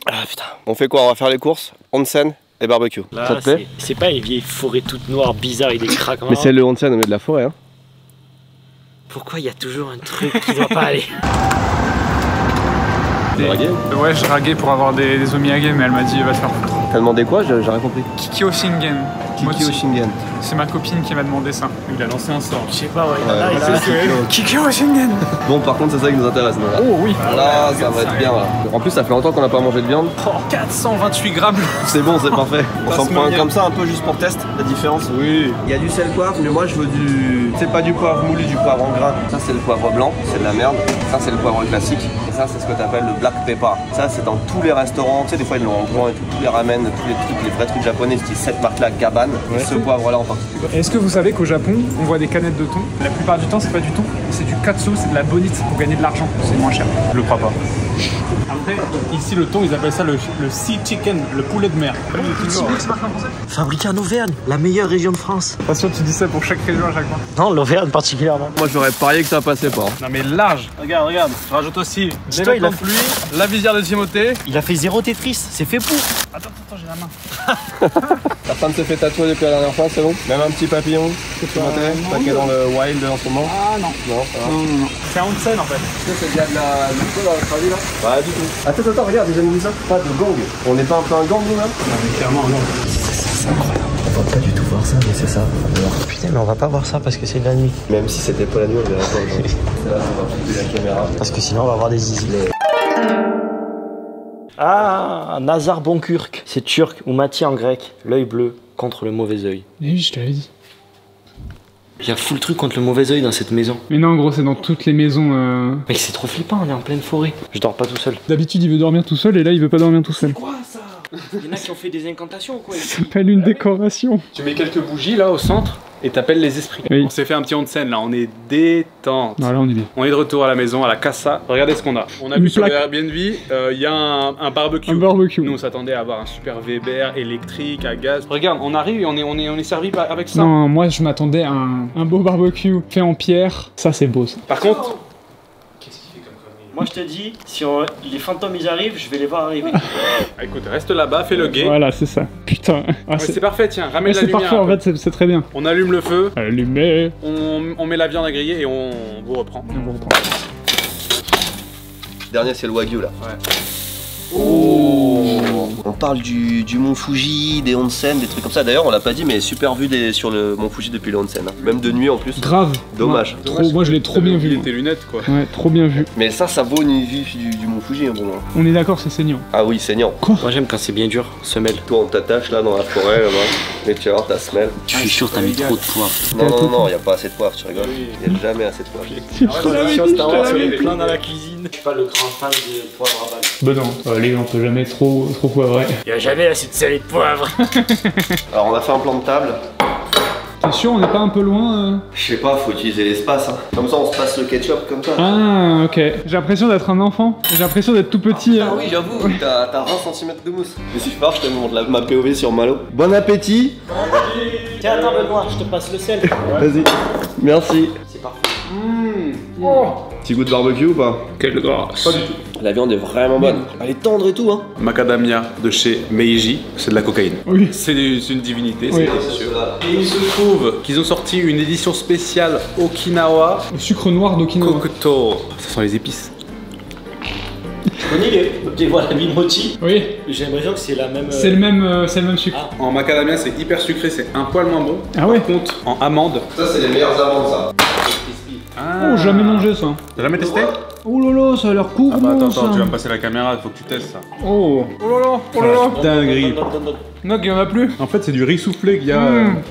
Ah putain. On fait quoi? On va faire les courses, onsen et barbecue. Là, ça te plaît? C'est pas une vieille forêt toute noire, bizarre avec des craquements. Mais c'est le onsen au milieu de la forêt hein. Pourquoi il y a toujours un truc qui doit pas aller? Ouais, je draguais pour avoir des omiyage, mais elle m'a dit va te faire foutre. T'as demandé quoi? J'ai rien compris. Kiki Oshingen. Kiki Oshingen. C'est ma copine qui m'a demandé ça. Il a lancé un sort. Je sais pas, ouais. Kiki Oshingen. Bon par contre c'est ça qui nous intéresse nous, là. Oh oui. Là ça va être bien là. En plus ça fait longtemps qu'on n'a pas mangé de viande. Oh, 428 grammes. C'est bon, c'est parfait. On s'en prend un comme ça un peu juste pour test la différence. Oui. Il y a du sel poivre mais moi je veux du... C'est pas du poivre moulu, du poivre en grain. Ça c'est le poivre blanc, c'est de la merde. Ça c'est le poivre classique. Et ça c'est ce que t'appelles le black pepper. Ça c'est dans tous les restaurants, tu sais des fois ils l'ont en blanc et tout, tous les ramen, tous les trucs, les vrais trucs japonais, c'est cette marque là, Gaban, et ce poivre là en particulier. Est-ce que vous savez qu'au Japon, on voit des canettes de thon? La plupart du temps, c'est pas du thon, c'est du katsu, c'est de la bonite pour gagner de l'argent, c'est moins cher. Je le crois pas. Après, ici le thon, ils appellent ça le sea chicken, le poulet de mer. Fabriqué en Auvergne, la meilleure région de France. Pas sûr que tu dis ça pour chaque région à chaque fois. Non, l'Auvergne particulièrement. Moi j'aurais parié que ça passait pas. Non mais large. Regarde, je rajoute aussi des Toi, il a vêtements de pluie, la visière de Timothée. Il a fait 0 Tetris, c'est fait pour. Attends, j'ai la main. Ta femme se fait tatouer depuis la dernière fois, c'est bon? Même un petit papillon que tu montais, pas qu'elle est dans le wild en ce moment. Ah non. Non, ça va. Non. C'est un onsen en fait. Est-ce que c'est bien de la feu dans notre avis là? Pas du tout. Attends, regarde, j'ai jamais vu ça. Pas de gang. On n'est pas un peu un gang nous là? Clairement non. C'est incroyable. On va pas du tout voir ça, mais c'est ça. Putain, mais on va pas voir ça parce que c'est de la nuit. Même si c'était pas la nuit, on verrait pas aujourd'hui. Là, on va couper la caméra. Parce que sinon, on va voir des zizi. Ah, Nazar Bonkirk. C'est turc ou Mati en grec. L'œil bleu contre le mauvais œil. Oui, je te l'avais dit. Il y a full truc contre le mauvais œil dans cette maison. Mais non, en gros, c'est dans toutes les maisons. Mec, c'est trop flippant, on est en pleine forêt. Je dors pas tout seul. D'habitude, il veut dormir tout seul et là, il veut pas dormir tout seul. Quoi ça? Il y en a qui ont fait des incantations ou quoi? Ça s'appelle une décoration. Tu mets quelques bougies là au centre et t'appelles les esprits. Oui. On s'est fait un petit onsen là, on est détente. Voilà, on est bien. On est de retour à la maison, à la casa. Regardez ce qu'on a. On a Une vu sur le plaque. Airbnb, il y a un barbecue. Un barbecue. Nous on s'attendait à avoir un super Weber électrique à gaz. Regarde, on arrive et on est servi avec ça. Non, moi, je m'attendais à un beau barbecue fait en pierre. Ça, c'est beau, ça. Par contre, Moi je te dis, si les fantômes ils arrivent, je vais les voir arriver. écoute, reste là-bas, fais le gay. Voilà, c'est ça. Putain. Ah, Ouais, c'est parfait, tiens, ramène ouais, la c'est lumière. parfait, un en peu. fait, c'est très bien. On allume le feu, Allumé. on met la viande à griller et on vous reprend. On va reprendre. Dernier, c'est le Wagyu là. Ouais. On parle du mont Fuji, des onsen, des trucs comme ça. D'ailleurs, on l'a pas dit, mais super vue sur le mont Fuji depuis le onsen. Hein. Même de nuit en plus. Grave. Dommage. Trop, moi, je l'ai trop bien vu. Il moi. tes lunettes quoi. Ouais, trop bien vu. Mais ça vaut une vue du mont Fuji hein, pour moi. On est d'accord, c'est saignant. Ah oui, saignant. Moi j'aime quand c'est bien dur, semelle. Toi, on t'attache là dans la forêt, là-bas. Et tu vas voir ta semelle. Je suis sûr t'as mis trop de poivre. Non, y a pas assez de poivre, tu rigoles. Y a jamais assez de poivre. Je te l'avais dit, je te l'avais dit. plein dans la cuisine. Je suis pas le grand fan de poivre à balle. Bah non, allez, on peut jamais trop poivrer. Y'a jamais assez de sel et de poivre. Alors, on a fait un plan de table. T'es sûr, on n'est pas un peu loin Je sais pas, faut utiliser l'espace. Hein. Comme ça, on se passe le ketchup comme ça. Ah, ok. J'ai l'impression d'être un enfant. J'ai l'impression d'être tout petit. Ah oui, j'avoue, t'as 20 cm de mousse. Mais si je pars, je te montre ma POV sur Malo. Bon appétit. Tiens, attends Benoît, je te passe le sel. Vas-y. Merci. C'est parfait. Petit goût de barbecue ou pas? Quelle grâce. Pas du tout. La viande est vraiment bonne. Elle est tendre et tout, hein. Macadamia de chez Meiji, c'est de la cocaïne. Oui. C'est une divinité, Oui. c'est sûr. Et il se trouve qu'ils ont sorti une édition spéciale Okinawa Le sucre noir d'Okinawa. Kokuto. Ça sent les épices. Tu connais les voilà, Mimoti? Oui. J'ai l'impression que c'est la même. C'est le même sucre. En macadamia, c'est hyper sucré, c'est un poil moins bon. Ah ouais. Par contre, en amande. Ça, c'est les meilleures amandes, ça. Oh, jamais mangé ça. T'as jamais testé? Oh lolo, ça a l'air cool. Ah bah attends, tu vas me passer la caméra, faut que tu testes ça. Oh. Oh lolo, oh lolo. Dinguerie. Non, il y en a plus. En fait, c'est du riz soufflé qu'il y a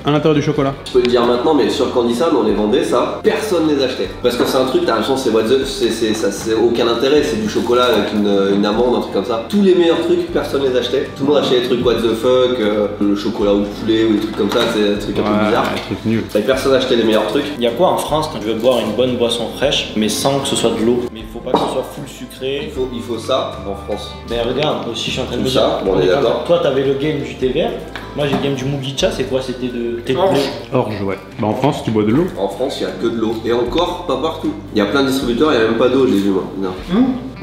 à l'intérieur du chocolat. Je peux le dire maintenant, mais sur Candysan, on les vendait ça, personne les achetait. Parce que c'est un truc, t'as l'impression c'est what the... c'est aucun intérêt, c'est du chocolat avec une amande, un truc comme ça. Tous les meilleurs trucs, personne les achetait. Tout le monde achetait des trucs what the fuck, le chocolat au poulet ou des trucs comme ça, c'est des trucs un peu bizarres. Un truc nul. Et personne achetait les meilleurs trucs. Il y a quoi en France quand tu veux boire une bonne boisson fraîche, mais sans que ce soit de l'eau? Mais il faut pas que ce soit full sucré. Il faut ça en France. Mais regarde, aussi je suis en train de Tout me ça, dire. bon, on est d'accord. Toi t'avais le game du thé vert, moi j'ai le game du Mugicha, c'est quoi? C'était de thé de blé. Orge, ouais. Bah en France, tu bois de l'eau. En France, il y a que de l'eau. Et encore, pas partout. Il y a plein de distributeurs, il y a même pas d'eau, j'ai vu moi. Non.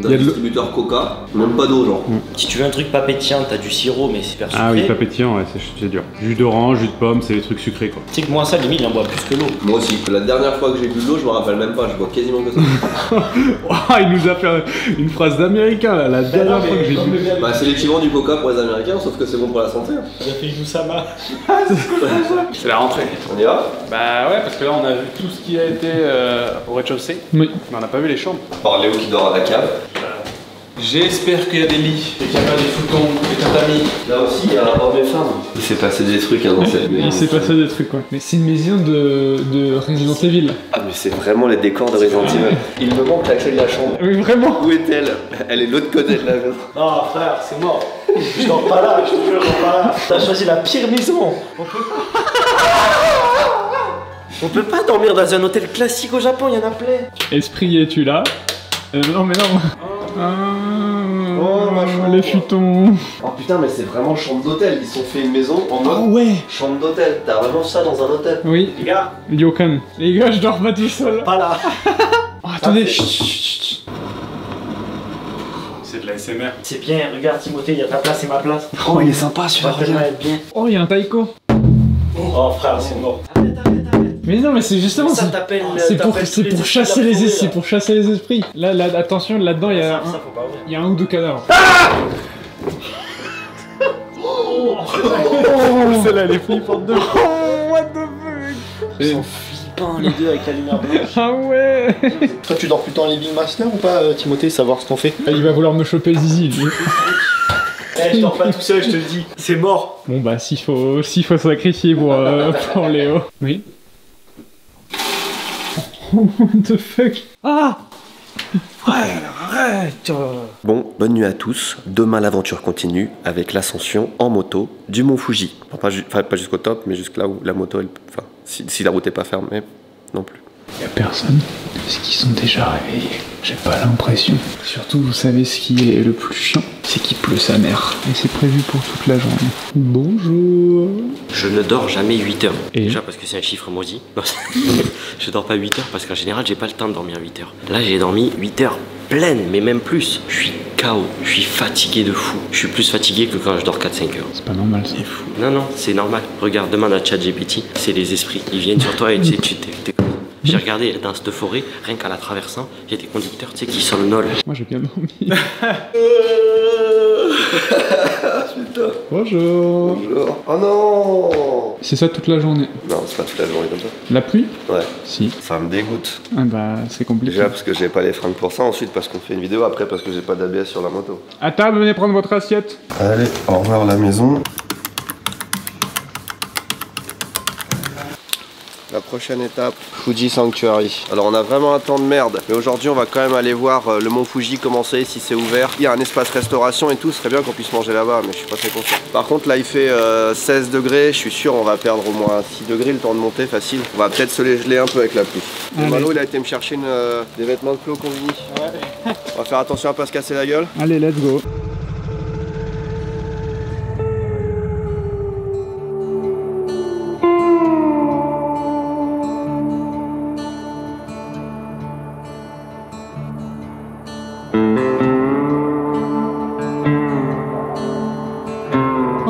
Dans Il y a les de l'eau. distributeurs Coca, même pas d'eau, genre. Si tu veux un truc pas pétillant, t'as du sirop, mais c'est super sucré. Ah oui, pas pétillant, ouais, c'est dur. Jus d'orange, jus de pomme, c'est des trucs sucrés quoi. Tu sais que moi ça limite il en boit plus que l'eau. Moi aussi. La dernière fois que j'ai bu de l'eau, je me rappelle même pas, je bois quasiment que ça. Il nous a fait une phrase d'américain là, la dernière fois que j'ai bu. Bah, c'est l'équivalent du Coca pour les Américains, sauf que c'est bon pour la santé. Hein. Il a fait Youssama. C'est la rentrée. On y va? Bah ouais, parce que là on a vu tout ce qui a été au rez-de-chaussée, Oui. mais on n'a pas vu les chambres. Par Léo qui dort à la cave. J'espère qu'il y a des lits et qu'il n'y a pas des foutons, des tatamis. Là aussi, il y a un homme et femme. Il s'est passé des trucs hein, dans cette maison. Il s'est passé des trucs quoi. Mais c'est une maison de Resident Evil. Ah, mais c'est vraiment les décors de Resident Evil. Il me manque la clé de la chambre. Oui, vraiment. Où est-elle? Elle est de l'autre côté de la maison. Non frère, c'est mort. Je dors pas là, je te jure, je dors pas là. T'as choisi la pire maison. On peut pas dormir dans un hôtel classique au Japon, il y en a plein. Esprit, es-tu là? Non, mais non. Oh, ma chambre. Les futons. Oh putain, mais c'est vraiment chambre d'hôtel. Ils ont fait une maison en mode Oh ouais. chambre d'hôtel. T'as vraiment ça dans un hôtel? Oui. Les gars, Ryokan. Les gars, je dors pas tout seul. pas là. Oh, attendez. c'est- Chut, chut, chut. C'est de la SMR. C'est bien, regarde Timothée, il y a ta place et ma place. Oh, il est sympa Ça va tellement être bien. Oh, il y a un taiko. Oh frère, c'est mort. Mais non, mais c'est justement. Ça c'est- t'appelle. C'est pour, t'appelles c'est tous pour les chasser esprits de les la esprits, forêt, c'est pour chasser les esprits. Là, attention, là-dedans, il y a là. un, Ça, faut pas ouvrir. il y a un ou deux cadavres. Celle-là, elle est flippante de Ils sont flippants les deux avec la lumière blanche. Ah ouais. Toi, tu dors plutôt en living master ou pas, Timothée, savoir ce qu'on fait? Il va vouloir me choper Zizi. lui. je dors pas tout seul, je te le dis. C'est mort. Bon bah s'il faut sacrifier pour Léo. Oui. What the fuck? Ah! Ouais, arrête. Bon, bonne nuit à tous. Demain, l'aventure continue avec l'ascension en moto du Mont Fuji. Enfin, pas jusqu'au top, mais jusque là où la moto, enfin, si la route est pas fermée, non plus. Y a personne. Est-ce qu'ils sont déjà réveillés? J'ai pas l'impression. Surtout, vous savez ce qui est le plus chiant, c'est qu'il pleut sa mère. Et c'est prévu pour toute la journée. Bonjour. Je ne dors jamais 8 heures. Et déjà parce que c'est un chiffre maudit. Je dors pas 8 heures parce qu'en général, j'ai pas le temps de dormir 8 heures. Là, j'ai dormi 8 heures pleines, mais même plus. Je suis KO, je suis fatigué de fou. Je suis plus fatigué que quand je dors 4-5 heures. c'est pas normal, c'est fou. Non, non, c'est normal. Regarde, demande à ChatGPT, c'est les esprits. Ils viennent sur toi et tu t'es comme ça. J'ai regardé dans cette forêt, rien qu'à la traversant, il y a des conducteurs, tu sais, qui somnolent. Moi, j'ai bien dormi. Putain. Bonjour. Bonjour. Oh non. C'est ça toute la journée. Non, c'est pas toute la journée comme ça. La pluie? Ouais. Si. Ça me dégoûte. Ah bah, c'est compliqué. Déjà parce que j'ai pas les fringues pour ça, ensuite parce qu'on fait une vidéo, après parce que j'ai pas d'ABS sur la moto. À table, venez prendre votre assiette. Allez, au revoir la maison. La prochaine étape, Fuji Sanctuary. Alors on a vraiment un temps de merde, mais aujourd'hui on va quand même aller voir le mont Fuji commencer, si c'est ouvert. Il y a un espace restauration et tout, ce serait bien qu'on puisse manger là-bas, mais je suis pas très confiant. Par contre là il fait 16 degrés, je suis sûr on va perdre au moins 6 degrés le temps de monter facile. On va peut-être se les geler un peu avec la pluie. Malo il a été me chercher des vêtements de Clo Convini. Ouais. On va faire attention à pas se casser la gueule. Allez, let's go.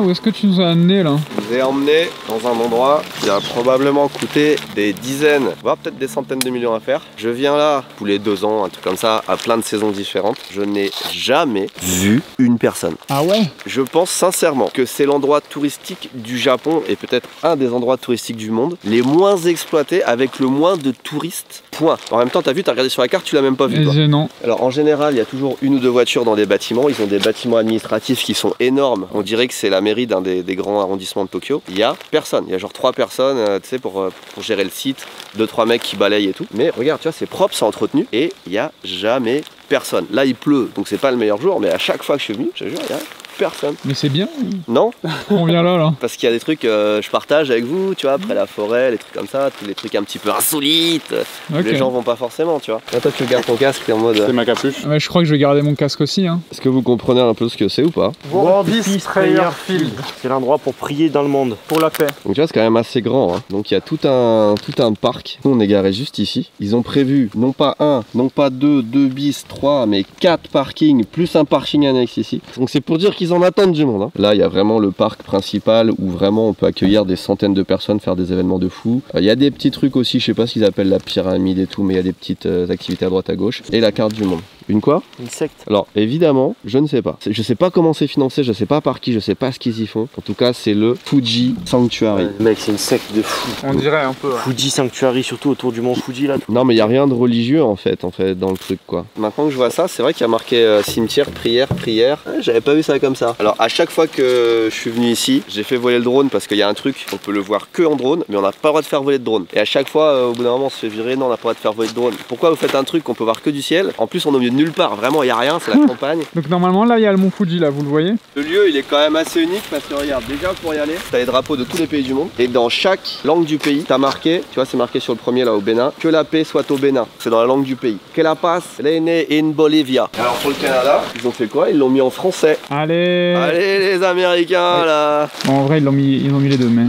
Où est-ce que tu nous as amené là? Je vous ai emmené dans un endroit qui a probablement coûté des dizaines, voire peut-être des centaines de millions à faire. Je viens là tous les 2 ans, un truc comme ça, à plein de saisons différentes. Je n'ai jamais vu une personne. Ah ouais? Je pense sincèrement que c'est l'endroit touristique du Japon et peut-être un des endroits touristiques du monde les moins exploités avec le moins de touristes. Point. En même temps, t'as regardé sur la carte, tu l'as même pas vu toi. Non. Alors en général, il y a toujours 1 ou 2 voitures dans des bâtiments. Ils ont des bâtiments administratifs qui sont énormes. On dirait que c'est la mairie d'un des grands arrondissements de Tokyo. Il y a personne. Il y a genre 3 personnes, tu sais, pour gérer le site. 2-3 mecs qui balayent et tout. Mais regarde, tu vois, c'est propre, c'est entretenu et il y a jamais personne. Là, il pleut, donc c'est pas le meilleur jour. Mais à chaque fois que je suis venu, je te jure, il y a personne. Mais c'est bien. Non. On vient là. Parce qu'il y a des trucs je partage avec vous, tu vois, après la forêt, les trucs comme ça, tous les trucs un petit peu insolites. Okay. Les gens vont pas forcément, tu vois. Là, toi, tu gardes ton casque, t'es en mode. C'est ma capuche. Ouais, je crois que je vais garder mon casque aussi. Hein. Est-ce que vous comprenez un peu ce que c'est ou pas? World Peace Prayer Field. C'est l'endroit pour prier dans le monde. Pour la paix. Donc tu vois, c'est quand même assez grand. Hein. Donc il y a tout un parc. Nous, on est garé juste ici. Ils ont prévu non pas 1, non pas 2 bis, 3, mais 4 parkings, plus un parking annexe ici. Donc c'est pour dire qu'ils en attendent du monde. Hein. Là, il y a vraiment le parc principal où vraiment on peut accueillir des centaines de personnes, faire des événements de fou. Il y a des petits trucs aussi, je sais pas ce qu'ils appellent la pyramide et tout, mais il y a des petites activités à droite à gauche. Et la carte du monde. Une quoi? Une secte. Alors évidemment, je ne sais pas. Je sais pas comment c'est financé, je sais pas par qui, je sais pas ce qu'ils y font. En tout cas, c'est le Fuji Sanctuary. Mec, c'est une secte de fou. On dirait un peu. Fuji Sanctuary, surtout autour du mont Fuji là. Non mais il y a rien de religieux en fait dans le truc quoi. Maintenant que je vois ça, c'est vrai qu'il y a marqué cimetière, prière. J'avais pas vu ça comme ça. Alors à chaque fois que je suis venu ici, j'ai fait voler le drone parce qu'il y a un truc, on peut le voir que en drone, mais on n'a pas le droit de faire voler de drone. Et à chaque fois, au bout d'un moment, on se fait virer, non, on n'a pas le droit de faire voler de drone. Pourquoi vous faites un truc qu'on peut voir que du ciel? En plus, on est au milieu de nulle part, vraiment, il n'y a rien, c'est la campagne. Donc normalement, là, il y a le mont Fuji, là, vous le voyez? Le lieu, il est quand même assez unique parce que regarde, déjà pour y aller, t'as les drapeaux de tous les pays du monde. Et dans chaque langue du pays, t'as marqué, tu vois, c'est marqué sur le premier là au Bénin, que la paix soit au Bénin. C'est dans la langue du pays. Que la paz reine in Bolivia. Alors pour le Canada, ils ont fait quoi? Ils l'ont mis en français. Allez. Allez les Américains là. Bon, en vrai, ils ont mis les deux, mais.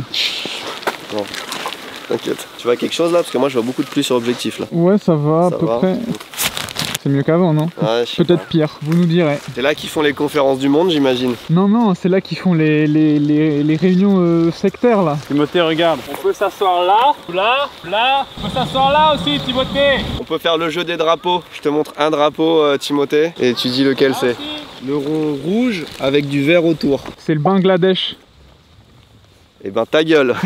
Non, t'inquiète. Tu vois quelque chose là? Parce que moi je vois beaucoup de pluie sur objectif là. Ouais, ça va à peu près. C'est mieux qu'avant, non? Ouais, peut-être pire, vous nous direz. C'est là qu'ils font les conférences du monde, j'imagine. Non, c'est là qu'ils font les réunions sectaires, là. Timothée, regarde. On peut s'asseoir là. On peut s'asseoir là aussi, Timothée. On peut faire le jeu des drapeaux. Je te montre un drapeau, Timothée, et tu dis lequel c'est. Le rond rouge avec du vert autour. C'est le Bangladesh. Et ben ta gueule. Aussi,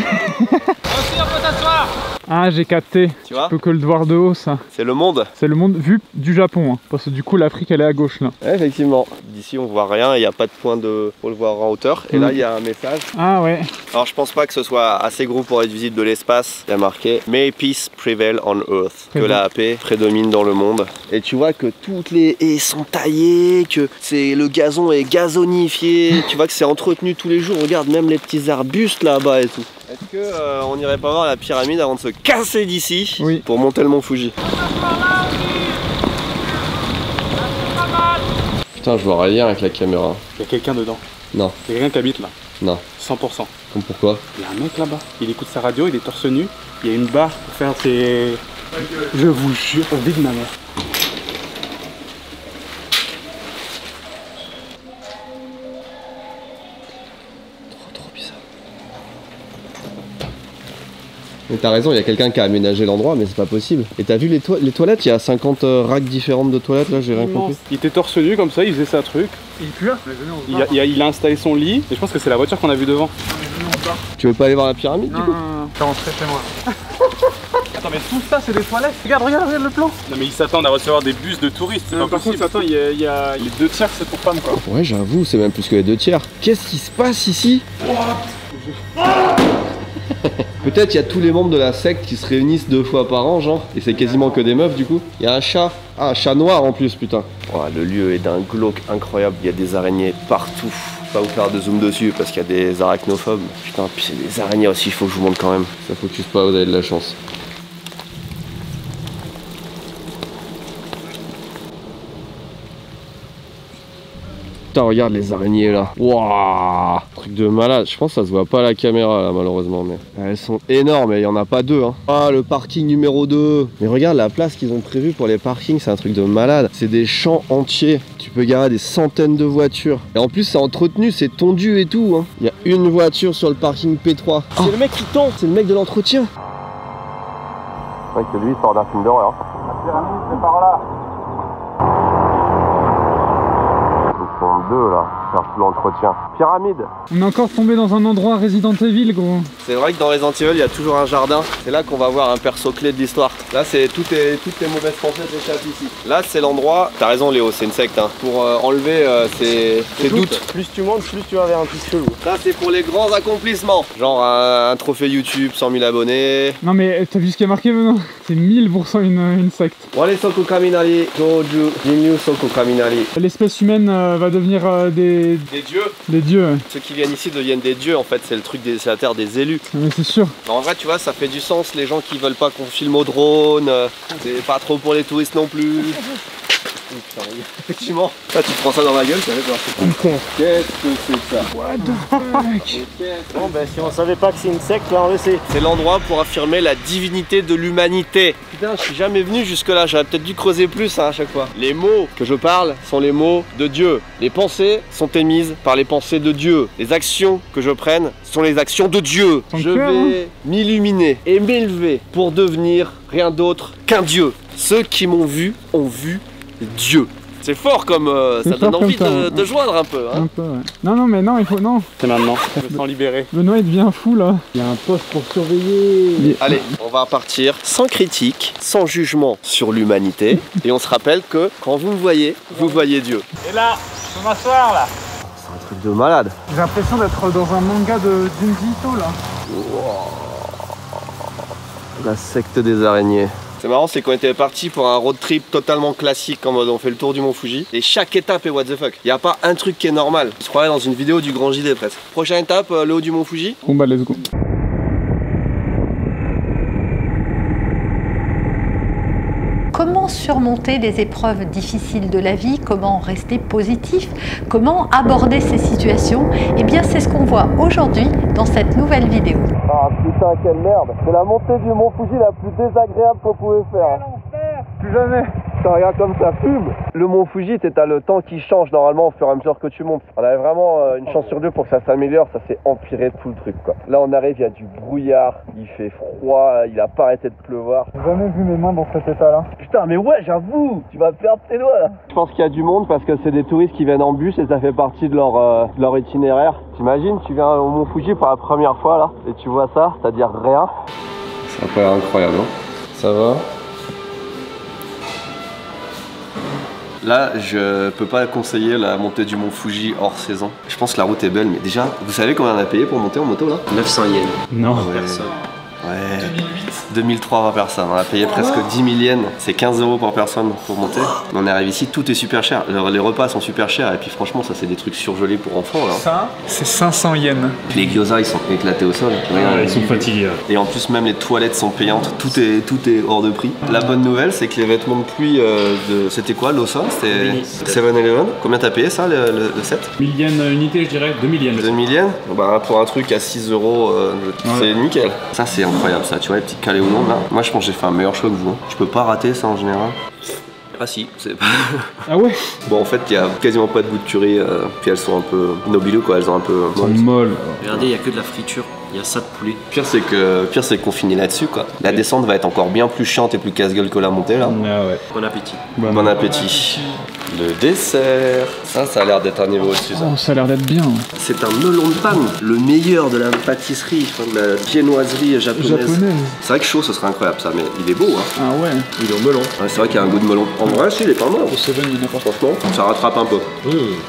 on peut s'asseoir. Ah, j'ai capté. Tu vois? Je peux que le voir de haut, ça. C'est le monde. C'est le monde vu du Japon, hein, parce que du coup l'Afrique elle est à gauche là. Ouais, effectivement. D'ici on voit rien, il n'y a pas de point pour le voir en hauteur. Et là il y a un message. Ah ouais. Alors je pense pas que ce soit assez gros pour être visible de l'espace. Il y a marqué May peace prevail on earth. Que la paix prédomine dans le monde. Et tu vois que toutes les haies sont taillées, que le gazon est gazonifié. Tu vois que c'est entretenu tous les jours. Regarde même les petits arbustes là-bas et tout. Est-ce que on n'irait pas voir la pyramide avant de se casser d'ici pour monter le mont Fuji? Putain, je vois rien avec la caméra. Il y a quelqu'un dedans. Non. Il y a quelqu'un qui habite là. Non. 100%. Comme pourquoi? Il y a un mec là-bas. Il écoute sa radio, il est torse nu. Il y a une barre pour faire ses... Je vous jure, on vide ma mère. Trop bizarre. Mais t'as raison, il y a quelqu'un qui a aménagé l'endroit, mais c'est pas possible. Et t'as vu les toilettes? Il y a 50 racks différentes de toilettes là, j'ai rien compris. Il était torse nu comme ça, il faisait sa truc. Il pue là? Il a installé son lit, et je pense que c'est la voiture qu'on a vue devant. Tu veux pas aller voir la pyramide du coup? Non, je rentrerai chez moi. Attends, mais tout ça c'est des toilettes? Regarde le plan. Non mais ils s'attendent à recevoir des bus de touristes. Non, par contre, attends, il y a les 2 tiers c'est pour femmes quoi. Ouais, j'avoue, c'est même plus que les 2 tiers. Qu'est-ce qui se passe ici? Peut-être il y a tous les membres de la secte qui se réunissent 2 fois par an, genre, et c'est quasiment que des meufs du coup. Il y a un chat, un chat noir en plus, putain. Oh, le lieu est d'un glauque incroyable, il y a des araignées partout. Pas vous faire de zoom dessus parce qu'il y a des arachnophobes. Putain, puis c'est des araignées aussi, il faut que je vous montre quand même. Ça focus pas, vous avez de la chance. Putain, regarde les araignées là. Waouh, truc de malade. Je pense que ça se voit pas à la caméra là, malheureusement. Mais elles sont énormes et il y en a pas 2. Hein. Ah, le parking numéro 2. Mais regarde la place qu'ils ont prévue pour les parkings, c'est un truc de malade. C'est des champs entiers. Tu peux garer des centaines de voitures. Et en plus, c'est entretenu, c'est tondu et tout. Hein. Il y a une voiture sur le parking P3. C'est le mec qui tend, c'est le mec de l'entretien. C'est vrai que lui, il sort d'un film d'horreur. La pyramide, c'est par là. 2 là, faire tout l'entretien. Pyramide. On est encore tombé dans un endroit Resident Evil gros. C'est vrai que dans Resident Evil il y a toujours un jardin. C'est là qu'on va voir un perso clé de l'histoire. Là c'est toutes les mauvaises pensées s'échappent ici. Là c'est l'endroit, t'as raison Léo, c'est une secte hein. Pour enlever ces doutes. Plus tu montes, plus tu vas vers un truc chelou. Là c'est pour les grands accomplissements. Genre un trophée YouTube, 100 000 abonnés. Non mais t'as vu ce qui est marqué maintenant? C'est 1000% une secte. Wale Soku Kaminari, Joju, Jinyu Soku Kaminari. L'espèce humaine va devenir des dieux. Des dieux, ouais. Ceux qui viennent ici deviennent des dieux en fait, c'est le truc c'est la terre des élus. Mais c'est sûr. En vrai tu vois ça fait du sens, les gens qui veulent pas qu'on filme au drone, c'est pas trop pour les touristes non plus. Putain, effectivement. Là tu te prends ça dans la gueule, tu vas Qu'est-ce que c'est ça? What the fuck? Bon ben si on savait pas que c'est une secte, là on le sait. C'est l'endroit pour affirmer la divinité de l'humanité. Putain, je suis jamais venu jusque là, j'aurais peut-être dû creuser plus hein, à chaque fois. Les mots que je parle sont les mots de Dieu. Les pensées sont émises par les pensées de Dieu. Les actions que je prenne sont les actions de Dieu. Je vais m'illuminer et m'élever pour devenir rien d'autre qu'un Dieu. Ceux qui m'ont vu ont vu Dieu. C'est fort comme ça donne envie de joindre un peu. Hein. Un peu, ouais. Non, mais non, il faut. Non. C'est maintenant, je me sens libéré. Benoît il devient fou là. Il y a un poste pour surveiller. Allez, on va partir sans critique, sans jugement sur l'humanité. Et on se rappelle que quand vous me voyez, vous voyez Dieu. Et là, je peux m'asseoir là. C'est un truc de malade. J'ai l'impression d'être dans un manga de Junji Ito là. Wow. La secte des araignées. C'est marrant, c'est qu'on était parti pour un road trip totalement classique en mode on fait le tour du mont Fuji et chaque étape est what the fuck. Il n'y a pas un truc qui est normal. Je croyais dans une vidéo du Grand JD presque. Prochaine étape, le haut du mont Fuji. Bon bah let's go. Comment surmonter les épreuves difficiles de la vie? Comment rester positif? Comment aborder ces situations? Eh bien c'est ce qu'on voit aujourd'hui dans cette nouvelle vidéo. Ah putain quelle merde! C'est la montée du mont Fuji la plus désagréable qu'on pouvait faire. Plus jamais. Putain, regarde comme ça fume. Le mont Fuji, t'as le temps qui change normalement au fur et à mesure que tu montes. On avait vraiment une chance sur 2 pour que ça s'améliore, ça s'est empiré tout le truc quoi. Là on arrive, il y a du brouillard, il fait froid, il a pas arrêté de pleuvoir. J'ai jamais vu mes mains dans cet état là. Putain mais ouais j'avoue, tu vas perdre tes doigts là. Je pense qu'il y a du monde parce que c'est des touristes qui viennent en bus et ça fait partie de leur itinéraire. T'imagines, tu viens au mont Fuji pour la première fois là et tu vois ça, c'est-à-dire rien. Ça a pas l'air incroyable, hein. Ça va? Là, je peux pas conseiller la montée du mont Fuji hors saison. Je pense que la route est belle, mais déjà, vous savez combien on a payé pour monter en moto là? 900 yens. Non. Personne. Ouais. 2003 par personne. On a payé presque 10 000 yens. C'est 15 € par personne pour monter. Mais on arrive ici, tout est super cher. Les repas sont super chers. Et puis franchement, ça c'est des trucs surgelés pour enfants là. Ça, c'est 500 yens. Les gyoza ils sont éclatés au sol. Ils sont fatigués. Et en plus même les toilettes sont payantes. Tout est hors de prix. La bonne nouvelle c'est que les vêtements de pluie c'était quoi? Lawson? C'était 7-Eleven. Combien t'as payé ça le set? 1000 yens unité, je dirais. 2000 yens. 2000 yens? Bah pour un truc à 6 €, c'est nickel. Ça c'est incroyable ça, tu vois les petites calés ou non là. Moi je pense que j'ai fait un meilleur choix que vous. Tu peux pas rater ça en général. Ah si, c'est pas... Ah ouais? Bon en fait il y a quasiment pas de goût de curry, puis elles sont un peu nobilou quoi, elles ont un peu... Molle. Regardez, il y a que de la friture. Il y a ça de poulet. Pire c'est qu'on finit là-dessus quoi. La descente va être encore bien plus chiante et plus casse-gueule que la montée là. Ah ouais. Bon appétit. Bon appétit. Le dessert. Ça a l'air d'être un niveau au-dessus ça. Oh, ça a l'air d'être bien. C'est un melon de panne, le meilleur de la pâtisserie, enfin, de la viennoiserie japonaise. C'est vrai que chaud ce serait incroyable ça, mais il est beau hein. Ah ouais. Il est au melon. Ouais, c'est vrai qu'il y a un goût de melon. En vrai si il est pas mal. Au 7, il y en a pas. Franchement, ça rattrape un peu.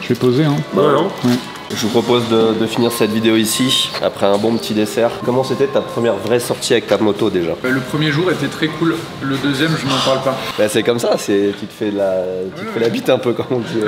Je vais poser, hein. Bah non. Ouais. Je vous propose de finir cette vidéo ici, après un bon petit dessert. Comment c'était ta première vraie sortie avec ta moto déjà? Le premier jour était très cool, le deuxième je n'en parle pas. Bah c'est comme ça, tu te fais la bite un peu comme on dit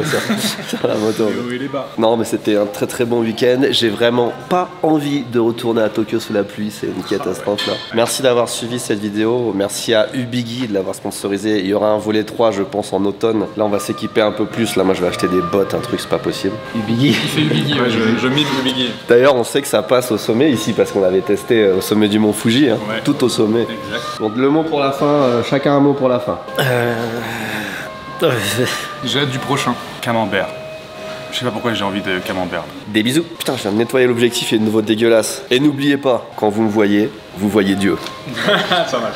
sur la moto. Il est bas. Non mais c'était un très très bon week-end. J'ai vraiment pas envie de retourner à Tokyo sous la pluie, c'est une catastrophe là. Merci d'avoir suivi cette vidéo, merci à Ubigui de l'avoir sponsorisé. Il y aura un volet 3 je pense en automne. Là on va s'équiper un peu plus, là moi je vais acheter des bottes, un truc c'est pas possible. Ubigui. Il fait Ubigui, ouais, je mime Ubigui. D'ailleurs on sait que ça passe au sommet ici parce qu'on avait testé au sommet du mont Fuji, hein, Ouais. tout au sommet. Exact. Donc le mot pour la fin, chacun un mot pour la fin. J'ai hâte du prochain. Camembert. Je sais pas pourquoi j'ai envie de camembert. Des bisous. Putain, je viens de nettoyer l'objectif, il est de nouveau dégueulasse. Et n'oubliez pas, quand vous me voyez, vous voyez Dieu. Ça va.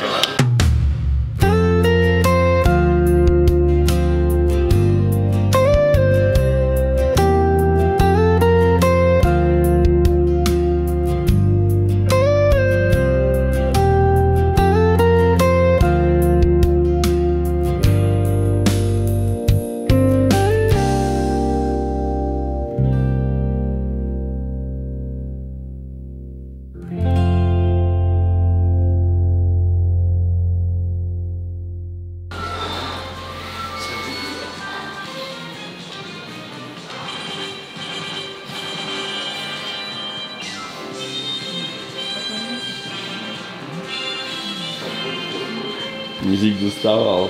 Musique de Star Wars.